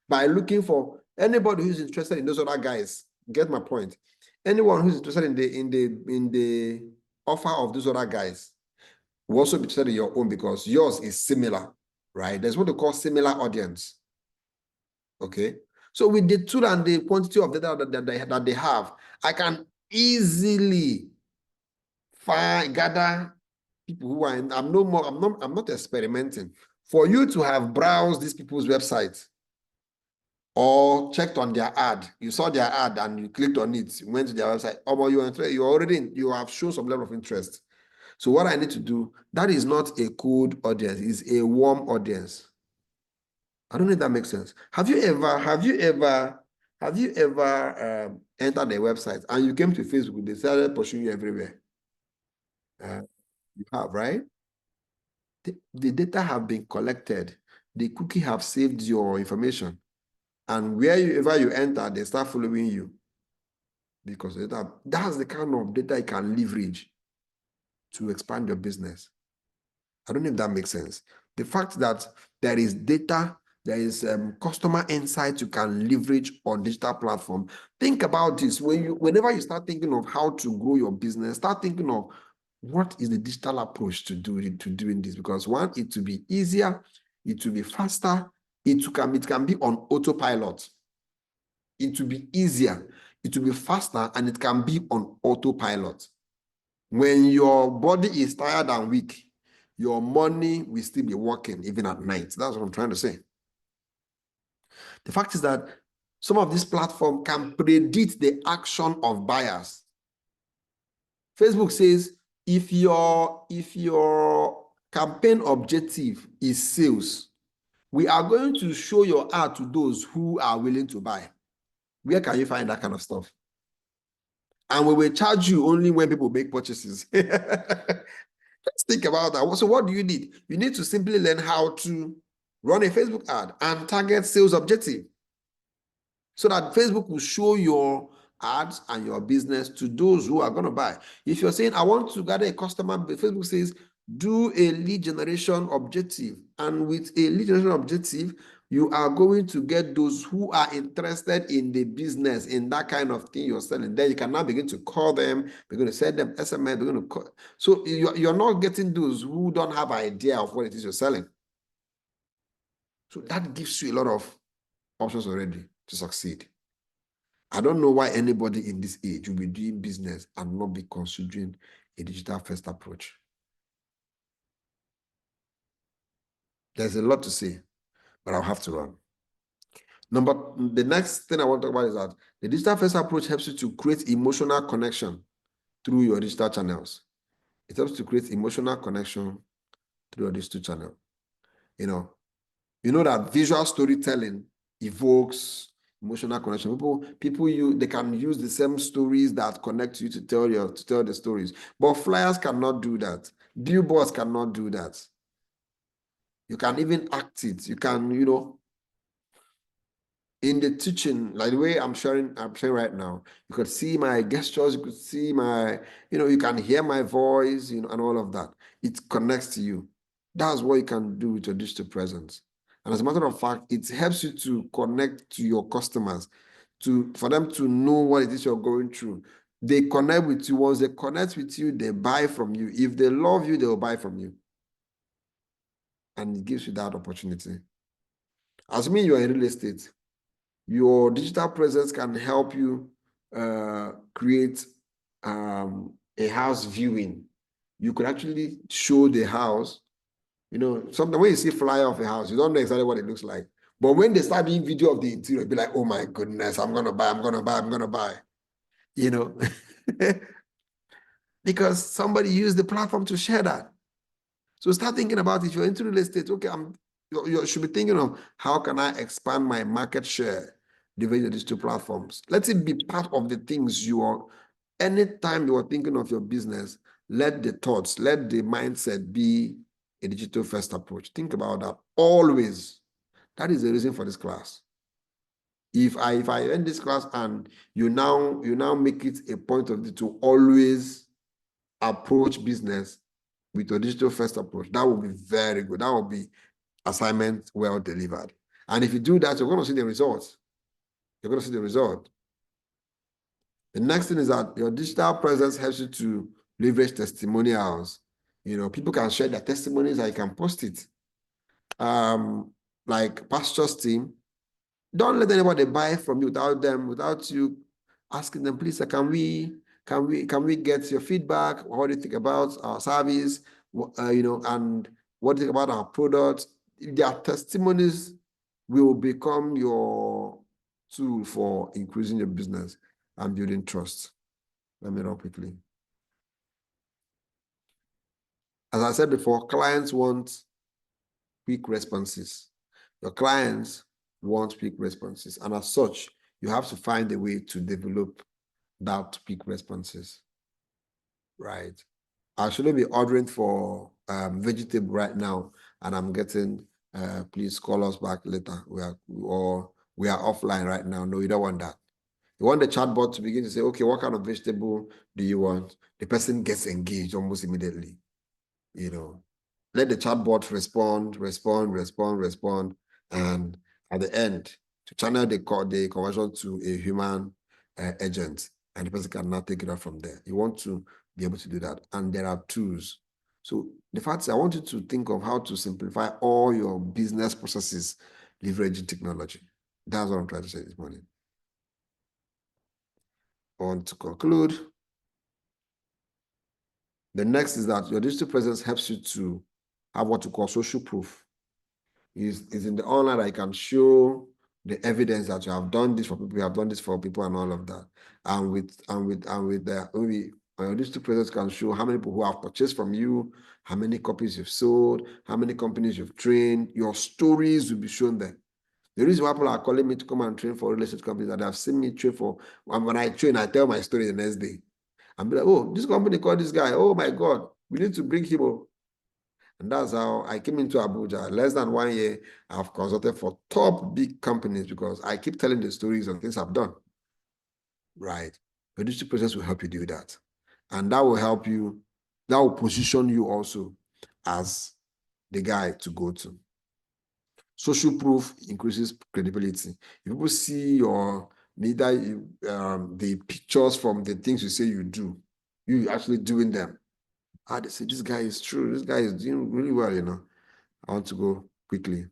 by looking for anybody who's interested in those other guys. Get my point. Anyone who's interested in the offer of those other guys will also be treated in your own because yours is similar, right? There's what they call similar audience. Okay. So with the tool and the quantity of data that they have, I can easily gather people who are I'm not experimenting. For you to have browsed these people's websites or checked on their ad, you saw their ad and you clicked on it, you went to their website, you have shown some level of interest. So what I need to do, that is not a cold audience, it's a warm audience. I don't know if that makes sense. Have you ever entered a website and you came to Facebook, they started pushing you everywhere? You have, right? The data have been collected. The cookie have saved your information. And wherever you enter, they start following you. Because that's the kind of data you can leverage to expand your business. I don't know if that makes sense. The fact that there is data, there is customer insight you can leverage on digital platform. Think about this. Whenever you start thinking of how to grow your business, start thinking of what is the digital approach to doing this? Because one, it will be easier, it will be faster, it can be on autopilot. It will be easier, it will be faster, and it can be on autopilot. When your body is tired and weak, your money will still be working even at night. That's what I'm trying to say. The fact is that some of these platforms can predict the action of buyers. Facebook says, if your campaign objective is sales, we are going to show your ad to those who are willing to buy. Where can you find that kind of stuff? And we will charge you only when people make purchases. Let's think about that. So what do you need? You need to simply learn how to run a Facebook ad and target sales objective so that Facebook will show your ads and your business to those who are going to buy. If you're saying, I want to gather a customer, Facebook says, do a lead generation objective. And with a lead generation objective, you are going to get those who are interested in the business, in that kind of thing you're selling. Then you can now begin to call them, we're going to send them SMS, we're going to call. So you're not getting those who don't have idea of what it is you're selling. So that gives you a lot of options already to succeed. I don't know why anybody in this age will be doing business and not be considering a digital first approach. There's a lot to say, but I'll have to run. The next thing I want to talk about is that the digital first approach helps you to create emotional connection through your digital channels. It helps to create emotional connection through your digital channel. You know that visual storytelling evokes emotional connection. People they can use the same stories that connect you to tell the stories. But flyers cannot do that. Billboards cannot do that. You can even act it. You can, in the teaching, like the way I'm sharing right now, you could see my gestures, you could see my, you can hear my voice, and all of that. It connects to you. That's what you can do with your digital presence. And as a matter of fact, it helps you to connect to your customers, for them to know what it is you're going through. They connect with you. Once they connect with you, they buy from you. If they love you, they'll buy from you. And it gives you that opportunity. Assuming you're in real estate, your digital presence can help you create a house viewing. You could actually show the house. Sometimes when you see a flyer of a house, you don't know exactly what it looks like. But when they start doing video of the interior, you'll be like, oh my goodness, I'm going to buy. Because somebody used the platform to share that. So start thinking about it. If you're into real estate, okay, you should be thinking of how can I expand my market share, leverage these two platforms. Let it be part of the things anytime you are thinking of your business, let the thoughts, let the mindset be a digital first approach. Think about that always. That is the reason for this class. If I end this class and you now make it a point of it to always approach business with your digital first approach, that will be very good. That will be assignment well delivered. And if you do that, you're going to see the results. You're going to see the result. The next thing is that your digital presence helps you to leverage testimonials. You know, people can share their testimonies, I can post it. Like Pastor's team, don't let anybody buy from you without you asking them, please, can we get your feedback? What do you think about our service? You know, and what do you think about our product? Their testimonies will become your tool for increasing your business and building trust. Let me run quickly. As I said before, clients want quick responses. Your clients want quick responses. And as such, you have to find a way to develop that quick responses, right? I shouldn't be ordering for vegetable right now, and I'm getting, please call us back later. We are offline right now. No, you don't want that. You want the chatbot to begin to say, okay, what kind of vegetable do you want? The person gets engaged almost immediately. You know, let the chatbot respond, and at the end, to channel the conversion to a human agent, and the person can now take it up from there. You want to be able to do that, and there are tools. So the fact is, I want you to think of how to simplify all your business processes leveraging technology. That's what I'm trying to say this morning. I want to conclude. The next is that your digital presence helps you to have what you call social proof. Is in the online I can show the evidence that you have done this for people, you have done this for people, and all of that. And with the your digital presence can show how many people who have purchased from you, how many copies you've sold, how many companies you've trained. Your stories will be shown there. The reason why people are calling me to come and train for real estate companies that have seen me train for, when I train, I tell my story the next day. And be like, oh, this company called this guy. Oh my God, we need to bring him up. And that's how I came into Abuja. Less than 1 year, I've consulted for top big companies because I keep telling the stories of things I've done. Right. The digital process will help you do that. And that will help you, that will position you also as the guy to go to. Social proof increases credibility. If people see your the pictures from the things you say you do, you actually doing them. They say, this guy is true. This guy is doing really well, you know. I want to go quickly.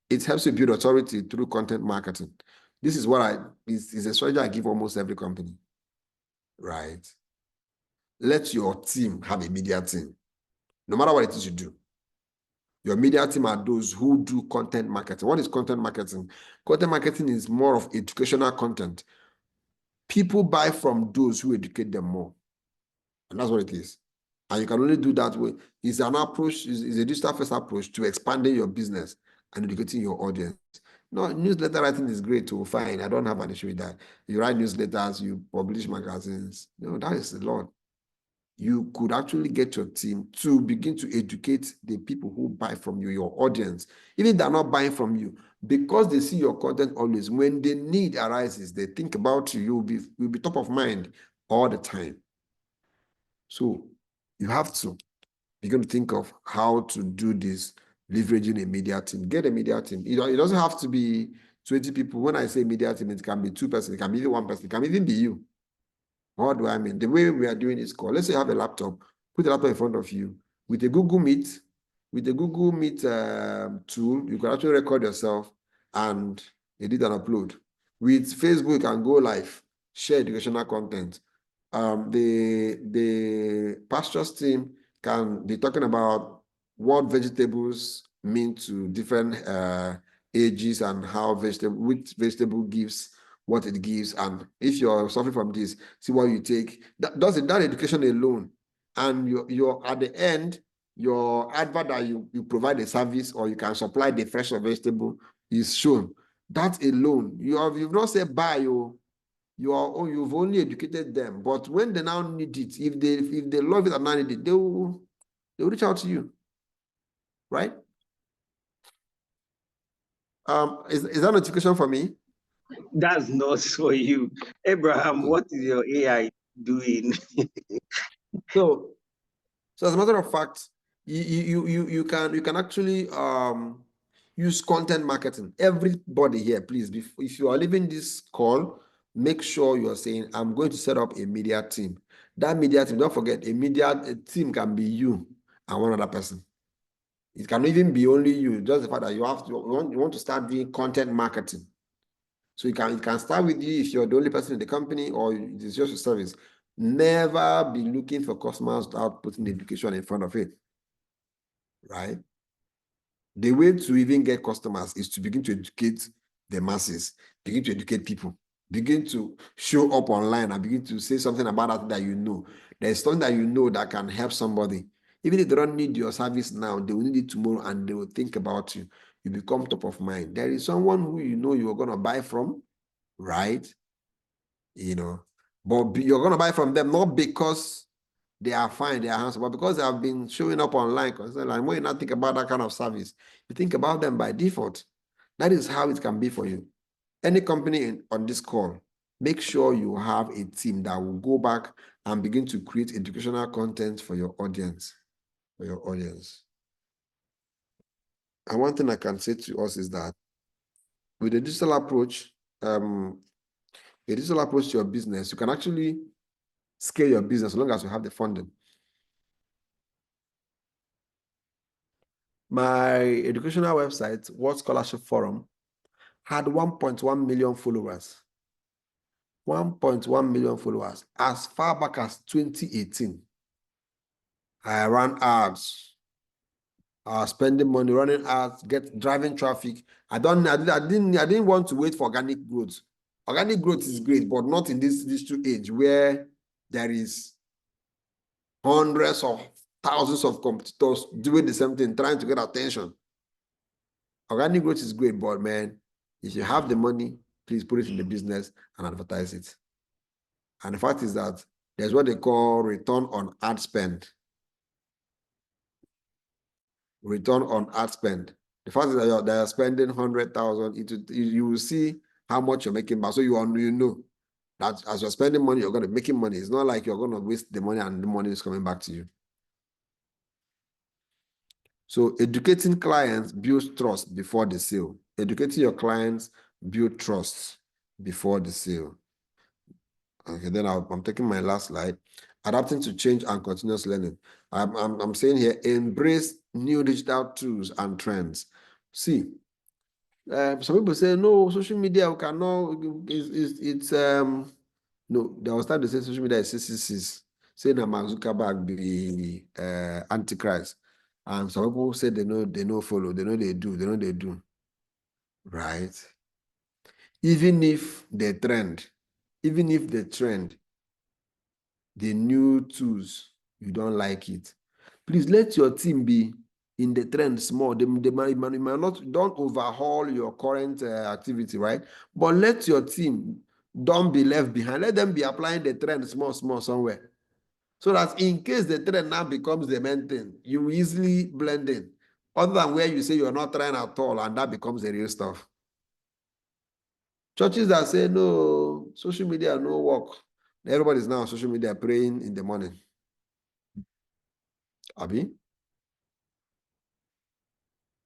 It helps you build authority through content marketing. This is what is a strategy I give almost every company, right? Let your team have a media team. No matter what it is you do. Your media team are those who do content marketing. What is content marketing? Content marketing is more of educational content. People buy from those who educate them more. And that's what it is. And you can only do that way. It's an approach, it's a digital first approach to expanding your business and educating your audience. No, newsletter writing is great too, fine. I don't have an issue with that. You write newsletters, you publish magazines. No, that is a lot. You could actually get your team to begin to educate the people who buy from you, your audience. Even if they're not buying from you, because they see your content always. When the need arises, they think about you. You'll be top of mind all the time. So you have to begin to think of how to do this, leveraging a media team. Get a media team. It doesn't have to be 20 people. When I say media team, it can be 2 persons, it can be even 1 person, it can even be you. What do I mean? The way we are doing this call, let's say you have a laptop, put the laptop in front of you. With a Google Meet, tool, you can actually record yourself and edit and upload. With Facebook, you can go live, share educational content. The pastures team can be talking about what vegetables mean to different ages and how which vegetable gives what it gives. And if you're suffering from this, see what you take. That education alone. And you're at the end, your advert that you provide a service or you can supply the fresh vegetable is shown. That alone, you've not said buy you. You've only educated them, but when they now need it, if they love it and now need it, they'll reach out to you, right? Is that notification for me? That's not for you. Abraham, what is your AI doing? So as a matter of fact, you can actually use content marketing. Everybody here, please, if you are leaving this call, make sure you are saying, I'm going to set up a media team. That media team, don't forget, a team can be you and one other person. It can even be only you, just the fact that you want to start doing content marketing. So it can start with you if you're the only person in the company or it is just a service. Never be looking for customers without putting education in front of it. Right? The way to even get customers is to begin to educate the masses, begin to educate people, begin to show up online and begin to say something about that you know. There's something that you know that can help somebody. Even if they don't need your service now, they will need it tomorrow and they will think about you. You become top of mind. There is someone who you know you are going to buy from, right? You know, but you're going to buy from them not because they are fine, they are handsome, but because they have been showing up online constantly. And when you not think about that kind of service, you think about them by default. That is how it can be for you. Any company on this call, make sure you have a team that will go back and begin to create educational content for your audience. And one thing I can say to us is that with a digital approach to your business, you can actually scale your business as long as you have the funding. My educational website, World Scholarship Forum, had 1.1 million followers. 1.1 million followers as far back as 2018. I ran ads. I was spending money running ads, driving traffic. I didn't want to wait for organic growth. Organic growth is great, but not in this digital age where there is hundreds of thousands of competitors doing the same thing, trying to get attention. Organic growth is great, but man, if you have the money, please put it in the business and advertise it. And the fact is that there's what they call return on ad spend. Return on ad spend. The fact is that they're spending 100,000, you will see how much you're making back. So you know that as you're spending money, you're going to be making money. It's not like you're going to waste the money and the money is coming back to you. So educating clients builds trust before the sale. Educating your clients build trust before the sale. Okay, then I'm taking my last slide. Adapting to change and continuous learning. I'm saying here, embrace new digital tools and trends. See, some people say, no, social media cannot, no, they will start to say social media is 666. Say that Mark Zuckerberg be Antichrist. And some people say they know follow, they know they do. Right? Even if the trend, the new tools, you don't like it, please let your team be in the trend small. They might not, don't overhaul your current activity, right? But let your team don't be left behind. Let them be applying the trend small somewhere. So that in case the trend now becomes the main thing, you easily blend in. Other than where you say you're not trying at all and that becomes the real stuff. Churches that say, no, social media, no work. Everybody's now on social media praying in the morning. Abi?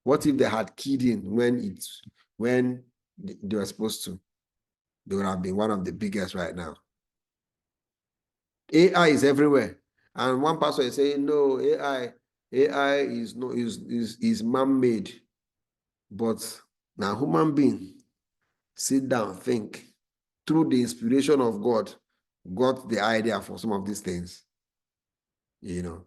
What if they had keyed in when they were supposed to? They would have been one of the biggest right now. AI is everywhere. And one pastor is saying, no, AI is man-made. But now human being, sit down, think. Through the inspiration of God, got the idea for some of these things. You know.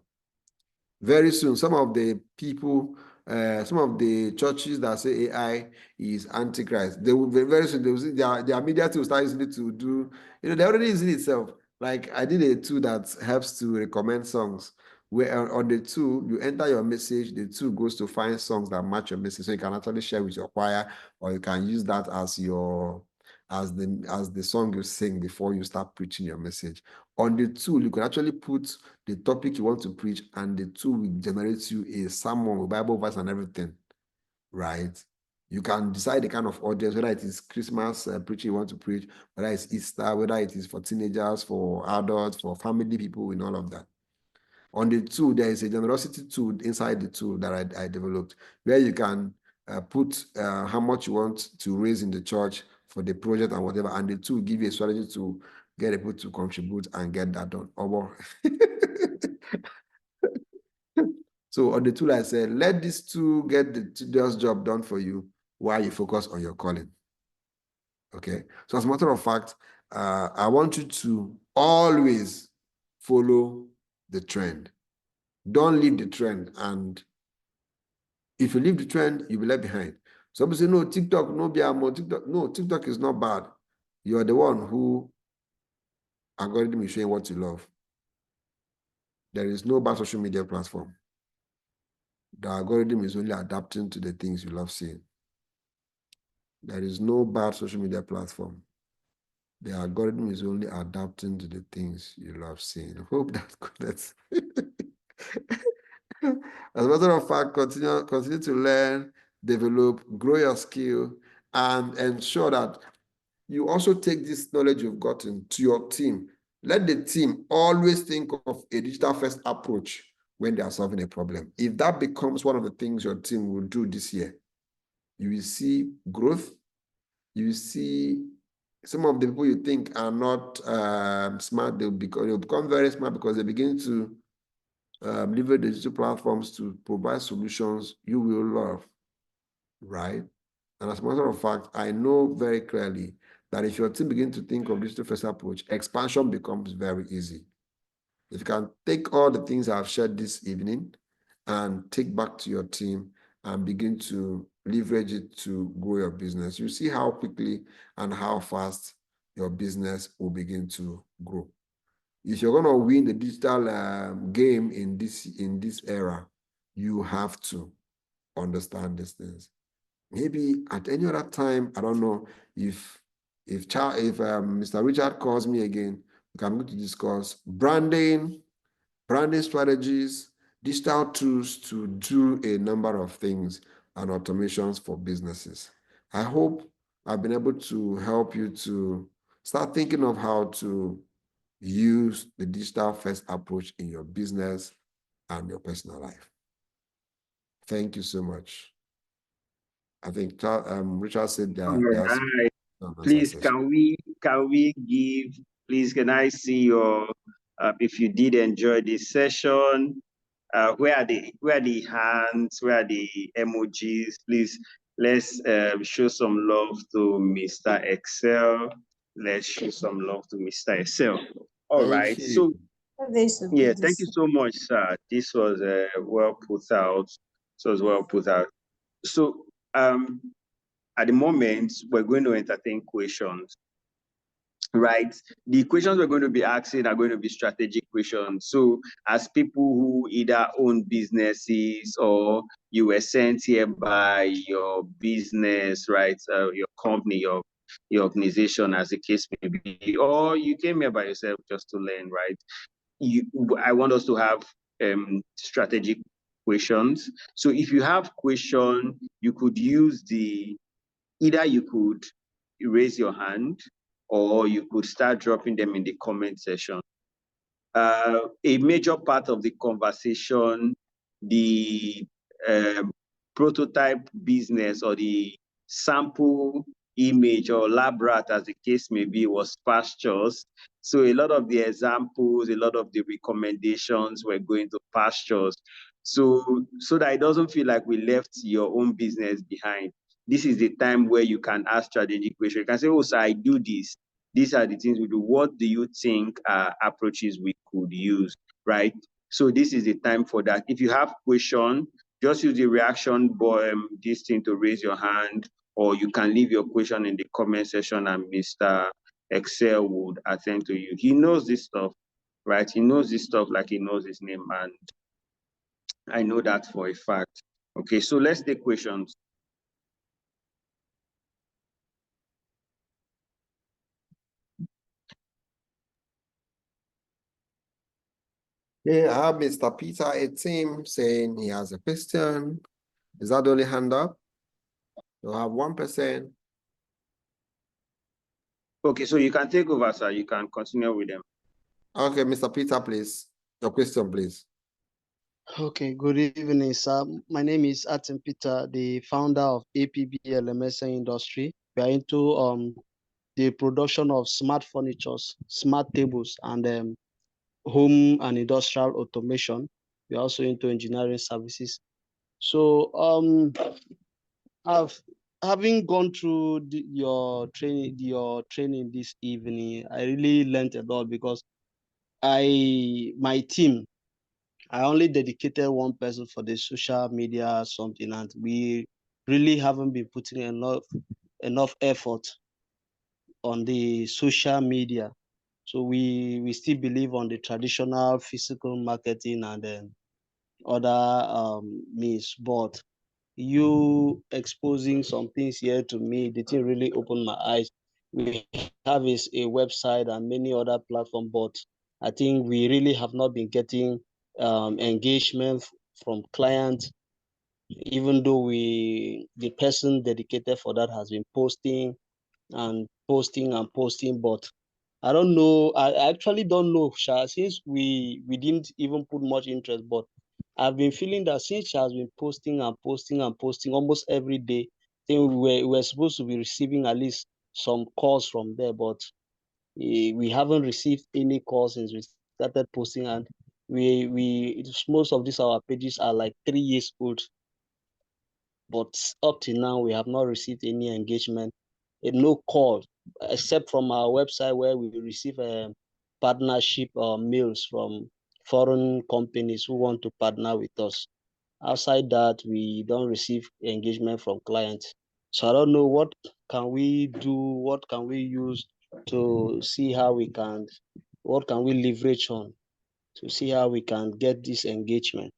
Very soon, some of the people, some of the churches that say AI is Antichrist, they will very soon, they will see their media to start using it to do, they're already using it itself. Like I did a tool that helps to recommend songs, where on the tool, you enter your message, the tool goes to find songs that match your message. So you can actually share with your choir, or you can use that as the song you sing before you start preaching your message. On the tool, you can actually put the topic you want to preach, and the tool will generate you a sermon with Bible verse and everything, right? You can decide the kind of audience, whether it is Christmas preaching you want to preach, whether it's Easter, whether it is for teenagers, for adults, for family people, and all of that. On the tool, there is a generosity tool inside the tool that I developed, where you can put how much you want to raise in the church for the project and whatever, and the tool give you a strategy to get people to contribute and get that done. So on the tool, I said, let these two get the tedious job done for you while you focus on your calling. Okay. So as a matter of fact, I want you to always follow the trend. Don't leave the trend. And if you leave the trend, you'll be left behind. Some people say, no, TikTok, no, TikTok. No, TikTok is not bad. You're the one who algorithm is showing what you love. There is no bad social media platform. The algorithm is only adapting to the things you love seeing. There is no bad social media platform. The algorithm is only adapting to the things you love seeing. I hope that's as a matter of fact, continue to learn, develop, grow your skill, and ensure that you also take this knowledge you've gotten to your team. Let the team always think of a digital first approach when they are solving a problem. If that becomes one of the things your team will do this year, you will see growth. You will see some of the people you think are not smart, they'll become very smart because they begin to leverage the digital platforms to provide solutions you will love, right? And as a matter of fact, I know very clearly that if your team begin to think of digital first approach, expansion becomes very easy. If you can take all the things I've shared this evening and take back to your team and begin to leverage it to grow your business, you see how quickly and how fast your business will begin to grow. If you're going to win the digital game in this era, you have to understand these things. Maybe at any other time, I don't know if Mr. Richard calls me again, I'm going to discuss branding strategies, digital tools to do a number of things and automations for businesses. I hope I've been able to help you to start thinking of how to use the digital first approach in your business and your personal life. Thank you so much. I think Richard said that. All right. Please, can we give, please, can I see your, if you did enjoy this session, where are the hands, where are the emojis? Please, let's show some love to Mr. Excel. Let's show some love to Mr. Excel. All right. So, yeah, thank you so much, sir. This was well put out. So, at the moment, we're going to entertain questions, right? The questions we're going to be asking are going to be strategic questions. So as people who either own businesses or you were sent here by your business, right? Your company, your organization, as the case may be, or you came here by yourself just to learn, right? I want us to have strategic questions. So if you have question, you could use either you could raise your hand or you could start dropping them in the comment section. A major part of the conversation, the prototype business or the sample image or lab rat, as the case may be, was pastures. So a lot of the examples, a lot of the recommendations were going to pastures. So that it doesn't feel like we left your own business behind. This is the time where you can ask strategic questions. You can say, oh, so I do this. These are the things we do. What do you think are approaches we could use, right? So this is the time for that. If you have question, just use the reaction button, this thing to raise your hand, or you can leave your question in the comment section and Mr. Excel would attend to you. He knows this stuff, right? He knows this stuff like he knows his name, and I know that for a fact. Okay, so let's take questions. Yeah, I have Mr. Peter, a team saying he has a question. Is that the only hand up? You'll have 1%. Okay, so you can take over, sir. You can continue with them. Okay, Mr. Peter, please. Your question, please. Okay, good evening, sir. My name is Atim Peter, the founder of APB LMS Industry. We are into the production of smart furnitures, smart tables, and home and industrial automation. We're also into engineering services. So having gone through your training this evening, I really learned a lot because my team, I only dedicated one person for the social media something, and we really haven't been putting enough effort on the social media. So we still believe on the traditional physical marketing and then other means. But you exposing some things here to me, the thing really opened my eyes. We have is a website and many other platforms, but I think we really have not been getting engagement from clients, even though the person dedicated for that has been posting and posting, but I don't know. I actually don't know, Sha, since we didn't even put much interest, but I've been feeling that since she has been posting and posting and posting almost every day, then we were supposed to be receiving at least some calls from there, but we haven't received any calls since we started posting, and most of these our pages are like 3 years old, but up to now we have not received any engagement, no call, except from our website where we receive partnership mails from foreign companies who want to partner with us. Outside that, we don't receive engagement from clients. So I don't know what can we do, what can we use to see how what can we leverage on to see how we can get this engagement.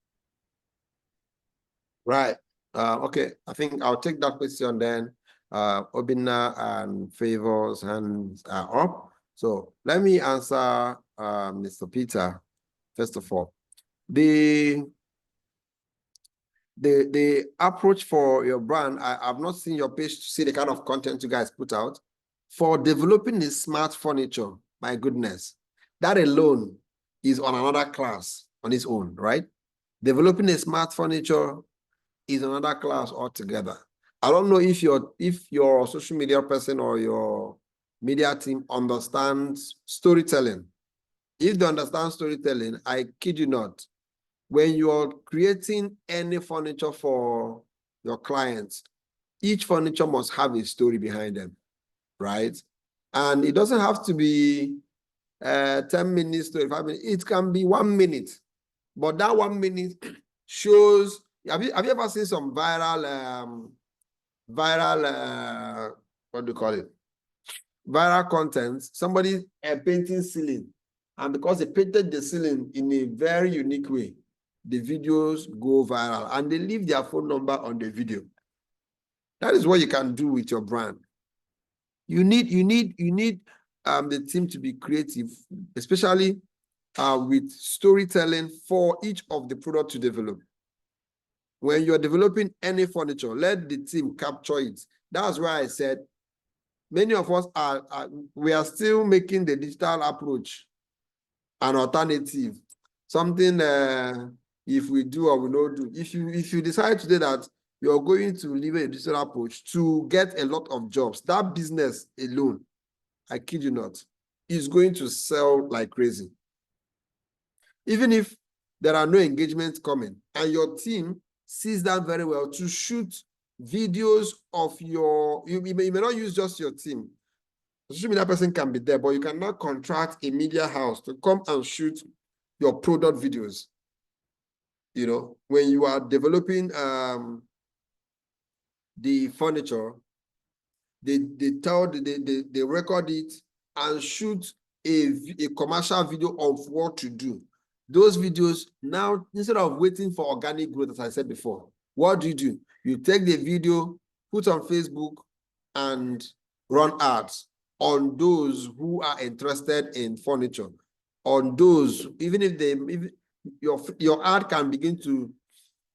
Right. Okay. I think I'll take that question then. Obina and Favors hands are up. So let me answer Mr. Peter. First of all, the approach for your brand, I've not seen your page to see the kind of content you guys put out. For developing the smart furniture, my goodness, that alone is on another class on its own, right? Developing a smart furniture is another class altogether. I don't know if your social media person or your media team understands storytelling. If they understand storytelling, I kid you not, when you're creating any furniture for your clients, each furniture must have a story behind them, right? And it doesn't have to be 10 minutes, 25 minutes. It can be 1 minute, but that 1 minute shows. Have you ever seen some viral what do you call it? Viral content. Somebody painting ceiling, and because they painted the ceiling in a very unique way, the videos go viral, and they leave their phone number on the video. That is what you can do with your brand. You need the team to be creative, especially with storytelling for each of the product to develop. When you're developing any furniture, let the team capture it. That's why I said many of us we are still making the digital approach an alternative. Something if we do or we don't do. If you decide today that you're going to leave a digital approach to get a lot of jobs, that business alone, I kid you not, is going to sell like crazy. Even if there are no engagements coming, and your team sees that very well to shoot videos of you may not use just your team. The social media person can be there, but you cannot contract a media house to come and shoot your product videos. You know, when you are developing the furniture, they record it and shoot a commercial video of what to do. Those videos now, instead of waiting for organic growth, as I said before, what do? You take the video, put on Facebook, and run ads on those who are interested in furniture. On those, even if your ad can begin to,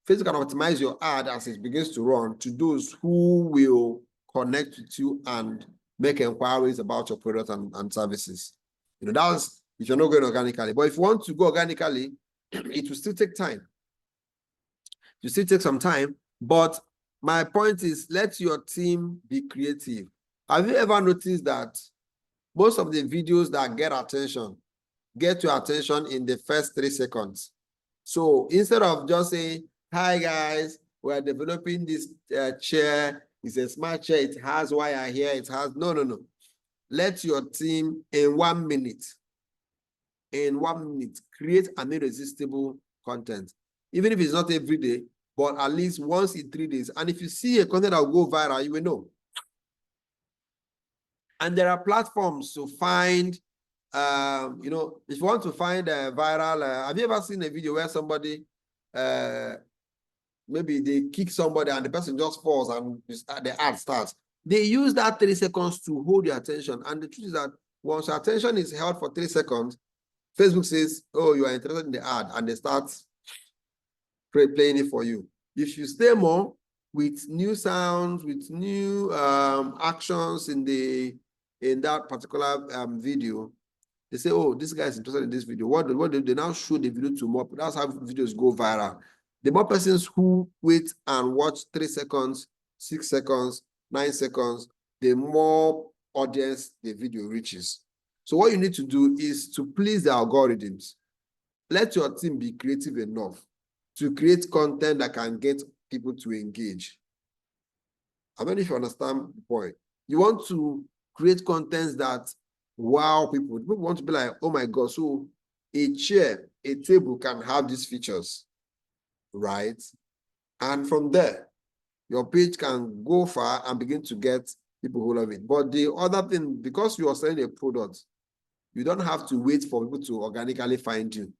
Facebook can optimize your ad as it begins to run to those who will connect with you and make inquiries about your products and services. You know, that's if you're not going organically. But if you want to go organically, it will still take time. You still take some time. But my point is, let your team be creative. Have you ever noticed that Most of the videos that get your attention in the first 3 seconds. So instead of just saying, hi guys, we're developing this chair. It's a smart chair. It has wire here. It has, no. Let your team in 1 minute, create an irresistible content. Even if it's not every day, but at least once in 3 days. And if you see a content that will go viral, you will know. And there are platforms to find, if you want to find a viral, have you ever seen a video where somebody, maybe they kick somebody and the person just falls and the ad starts? They use that 3 seconds to hold your attention. And the truth is that once your attention is held for 3 seconds, Facebook says, oh, you are interested in the ad, and they start playing it for you. If you stay more with new sounds, with new actions in that particular video, they say, oh, this guy is interested in this video. What do they now show the video to more? That's how videos go viral. The more persons who wait and watch 3 seconds, 6 seconds, 9 seconds, the more audience the video reaches. So what you need to do is to please the algorithms. Let your team be creative enough to create content that can get people to engage. I don't know if you understand the point. You want to create contents that wow people. People want to be like, oh my God, so a chair, a table can have these features, right? And from there, your page can go far and begin to get people who love it. But the other thing, because you are selling a product, you don't have to wait for people to organically find you.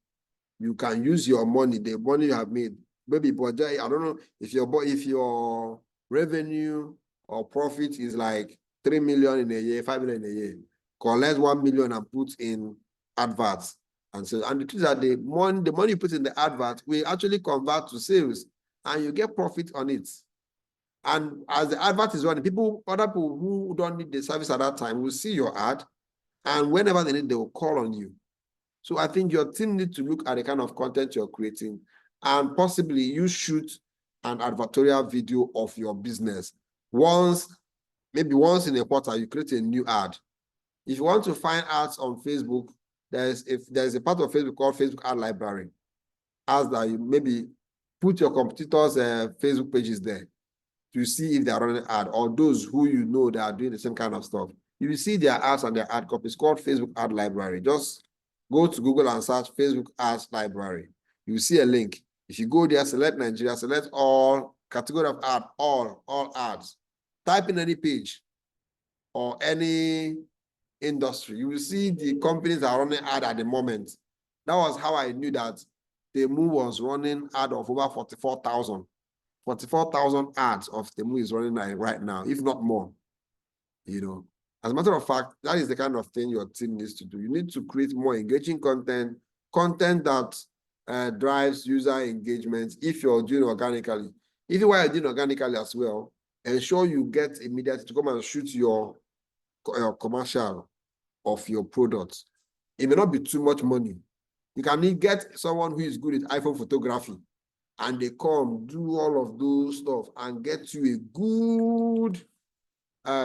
You can use your money, the money you have made. Maybe, but I don't know if your revenue or profit is like 3 million in a year, 5 million in a year, collect 1 million and put in adverts. And so, and the truth is that the money you put in the advert will actually convert to sales, and you get profit on it. And as the advert is running, other people who don't need the service at that time will see your ad, and whenever they need, they will call on you. So I think your team needs to look at the kind of content you're creating, and possibly you shoot an advertorial video of your business. Maybe once in a quarter, you create a new ad. If you want to find ads on Facebook, there's a part of Facebook called Facebook Ad Library. Ads that you maybe put your competitors' Facebook pages there to see if they are running ad, or those who you know that are doing the same kind of stuff. You will see their ads and their ad copies called Facebook Ad Library. Just go to Google and search Facebook Ads Library. You will see a link. If you go there, select Nigeria, select all category of ad, all ads. Type in any page or any industry. You will see the companies that are running ad at the moment. That was how I knew that Temu was running ad of over 44,000. 44,000 ads of Temu is running right now, if not more. As a matter of fact, that is the kind of thing your team needs to do. You need to create more engaging content that drives user engagement if you're doing organically. If while you're doing organically as well, ensure you get a media to come and shoot your commercial of your products. It may not be too much money. You can get someone who is good at iPhone photography, and they come do all of those stuff and get you a good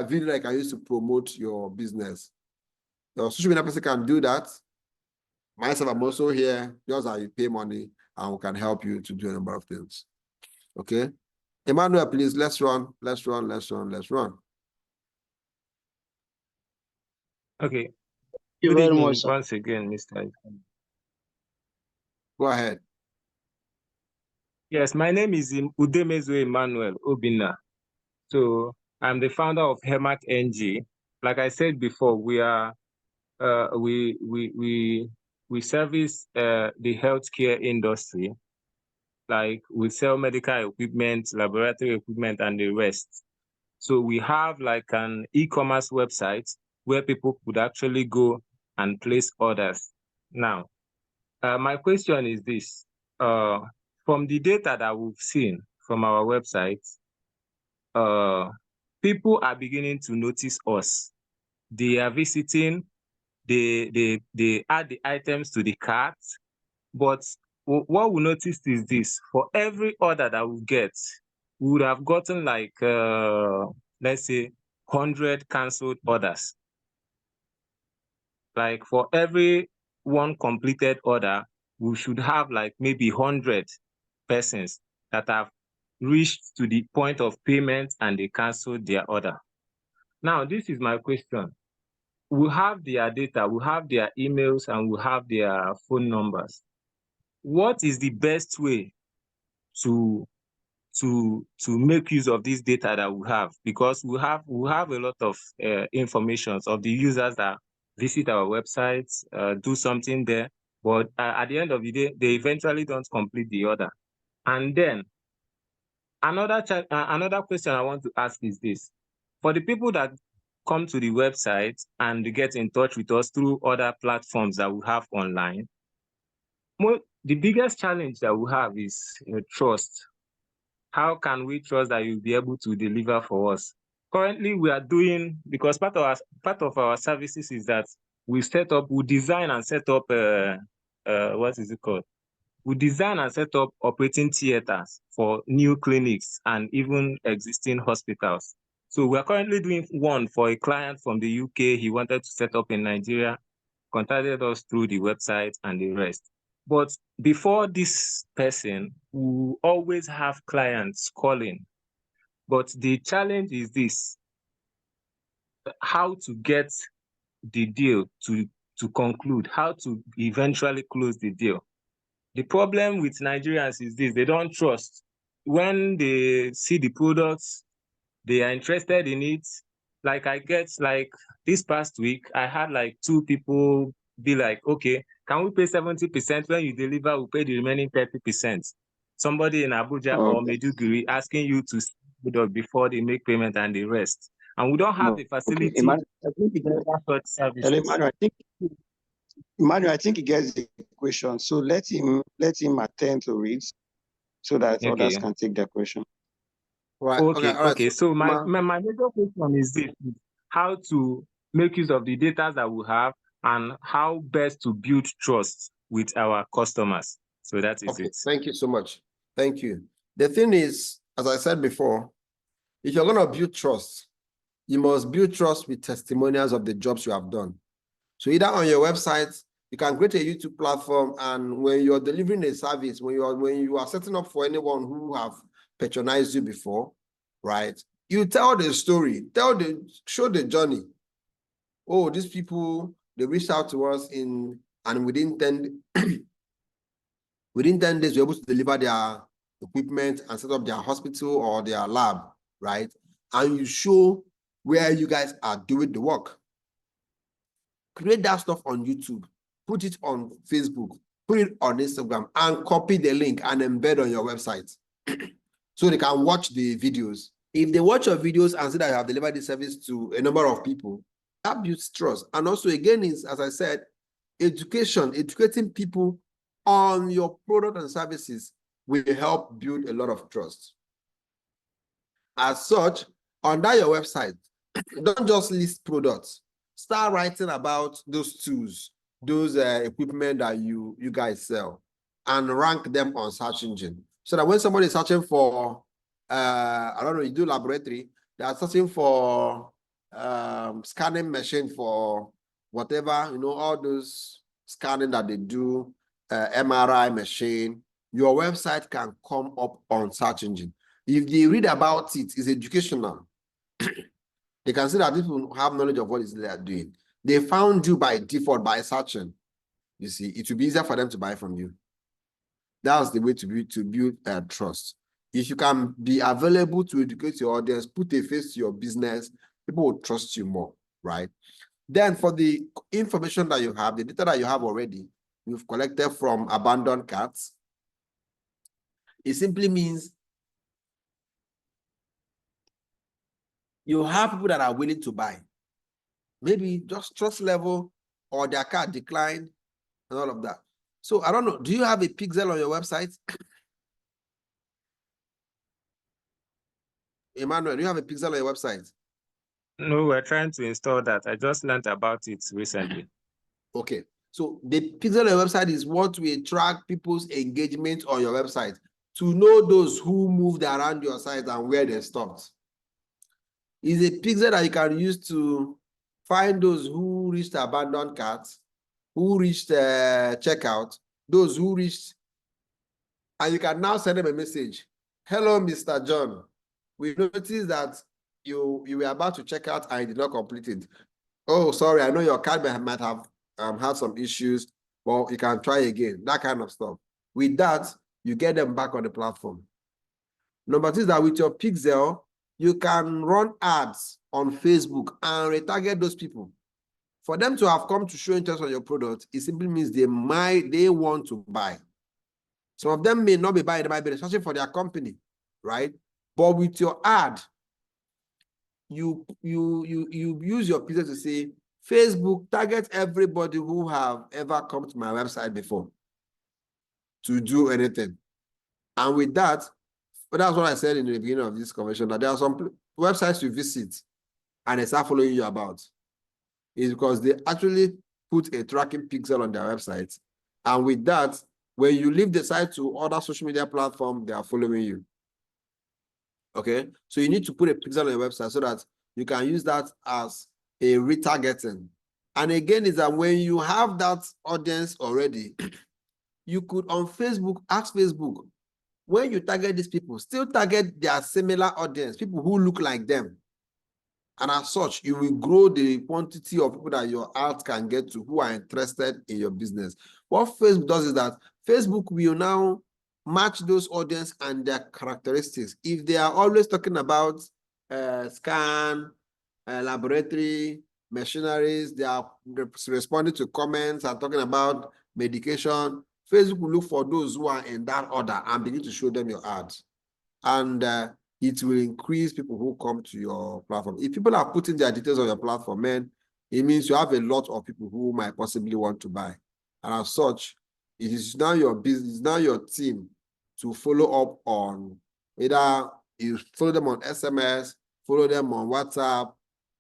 video like I used to promote your business. Your social media person can do that. Myself, I'm also here, just that you pay money, and we can help you to do a number of things. Okay? Emmanuel, please, let's run. Okay. Thank you Good very evening much, sir. once again, Mr. Go ahead. Yes, my name is Udemezu Emmanuel Obina. So I'm the founder of Hemac NG. Like I said before, we are we service the healthcare industry. Like we sell medical equipment, laboratory equipment, and the rest. So we have like an e-commerce website where people could actually go and place orders. Now, my question is this. From the data that we've seen from our website, people are beginning to notice us. They are visiting, they add the items to the cart, but what we noticed is this: for every order that we get, we would have gotten like, let's say, 100 canceled orders. like for every one completed order, we should have like maybe 100 persons that have reached to the point of payment and they canceled their order. Now, this is my question. We have their data, we have their emails, and we have their phone numbers. What is the best way to make use of this data that we have? Because we have a lot of information of the users that visit our websites, do something there, but at the end of the day, they eventually don't complete the order. And then another question I want to ask is this: for the people that come to the website and get in touch with us through other platforms that we have online, the biggest challenge that we have is trust. How can we trust that you'll be able to deliver for us? Currently, we are doing, because part of our services is that we design and set up, what is it called? We design and set up operating theaters for new clinics and even existing hospitals. So we are currently doing one for a client from the UK. He wanted to set up in Nigeria, contacted us through the website and the rest. But before this person, we always have clients calling. But the challenge is this: how to get the deal to conclude, how to eventually close the deal. The problem with Nigerians is this: they don't trust. When they see the products, they are interested in it. Like I get, like this past week, I had like 2 people be like, okay, can we pay 70% when you deliver, we'll pay the remaining 30%. Somebody in Abuja or Maiduguri asking you to see the product before they make payment and the rest. And we don't have the facility to deliver such services. Emmanuel, I think he gets the question. So let him attend to it so that others can take their question. Right. Okay. All right. Okay. So my major question is this: how to make use of the data that we have and how best to build trust with our customers. So that is it. Thank you so much. Thank you. The thing is, as I said before, if you're going to build trust, you must build trust with testimonials of the jobs you have done. So either on your website, you can create a YouTube platform, and when you're delivering a service, when you are setting up for anyone who have patronized you before, right? You tell the story, show the journey. Oh, these people, they reached out to us and within 10 days, we're able to deliver their equipment and set up their hospital or their lab, right? And you show where you guys are doing the work. Create that stuff on YouTube, put it on Facebook, put it on Instagram, and copy the link and embed on your website so they can watch the videos. If they watch your videos and see that you have delivered the service to a number of people, that builds trust. And also, again, is, as I said, educating people on your product and services will help build a lot of trust. As such, under your website, don't just list products. Start writing about those tools, those equipment that you guys sell, and rank them on search engine. So that when somebody is searching for, I don't know, you do laboratory, they are searching for scanning machine for whatever, all those scanning that they do, MRI machine, your website can come up on search engine. If they read about it, it's educational. They can see that people have knowledge of what they are doing. They found you by default by searching. You see, it will be easier for them to buy from you. That's the way to build trust. If you can be available to educate your audience, put a face to your business, people will trust you more, right? Then for the information that you have, the data that you have already, you've collected from abandoned carts, it simply means you have people that are willing to buy. Maybe just trust level or their card declined and all of that. So I don't know, do you have a pixel on your website? Emmanuel, do you have a pixel on your website? No, we're trying to install that. I just learned about it recently. Okay. So the pixel on your website is what will track people's engagement on your website to know those who moved around your site and where they stopped. It's a pixel that you can use to find those who reached abandoned carts, who reached checkout, those who reached, and you can now send them a message. Hello, Mr. John. We noticed that you were about to check out and you did not complete it. Oh, sorry, I know your card might have had some issues, but you can try again, that kind of stuff. With that, you get them back on the platform. Number two is that with your pixel, you can run ads on Facebook and retarget those people. For them to have come to show interest on your product, it simply means they want to buy. Some of them may not be buying, they might be searching for their company, right? But with your ad, you use your pixel to say, Facebook, target everybody who have ever come to my website before to do anything. And with that, but that's what I said in the beginning of this conversation, that there are some websites you visit and they start following you about. It's because they actually put a tracking pixel on their website. And with that, when you leave the site to other social media platforms, they are following you. Okay? So you need to put a pixel on your website so that you can use that as a retargeting. And again, is that when you have that audience already, you could on Facebook, ask Facebook, when you target these people, still target their similar audience, people who look like them. And as such, you will grow the quantity of people that your ads can get to who are interested in your business. What Facebook does is that Facebook will now match those audience and their characteristics. If they are always talking about scan, laboratory, machineries, they are responding to comments and talking about medication, Facebook will look for those who are in that order and begin to show them your ads. And it will increase people who come to your platform. If people are putting their details on your platform, man, it means you have a lot of people who might possibly want to buy. And as such, it is now your business, now your team to follow up on either you follow them on SMS, follow them on WhatsApp,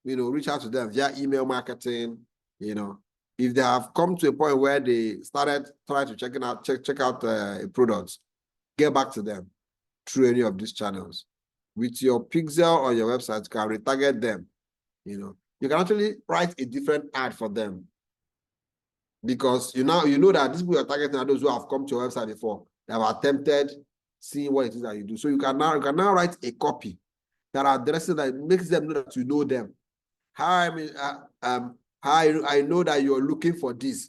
reach out to them via email marketing, if they have come to a point where they started trying to check out a product, get back to them through any of these channels. With your pixel on your website, you can retarget them. You can actually write a different ad for them because you know that these people you're targeting are those who have come to your website before. They have attempted seeing what it is that you do. So you can now write a copy that addresses that makes them know that you know them. Hi, I know that you're looking for this.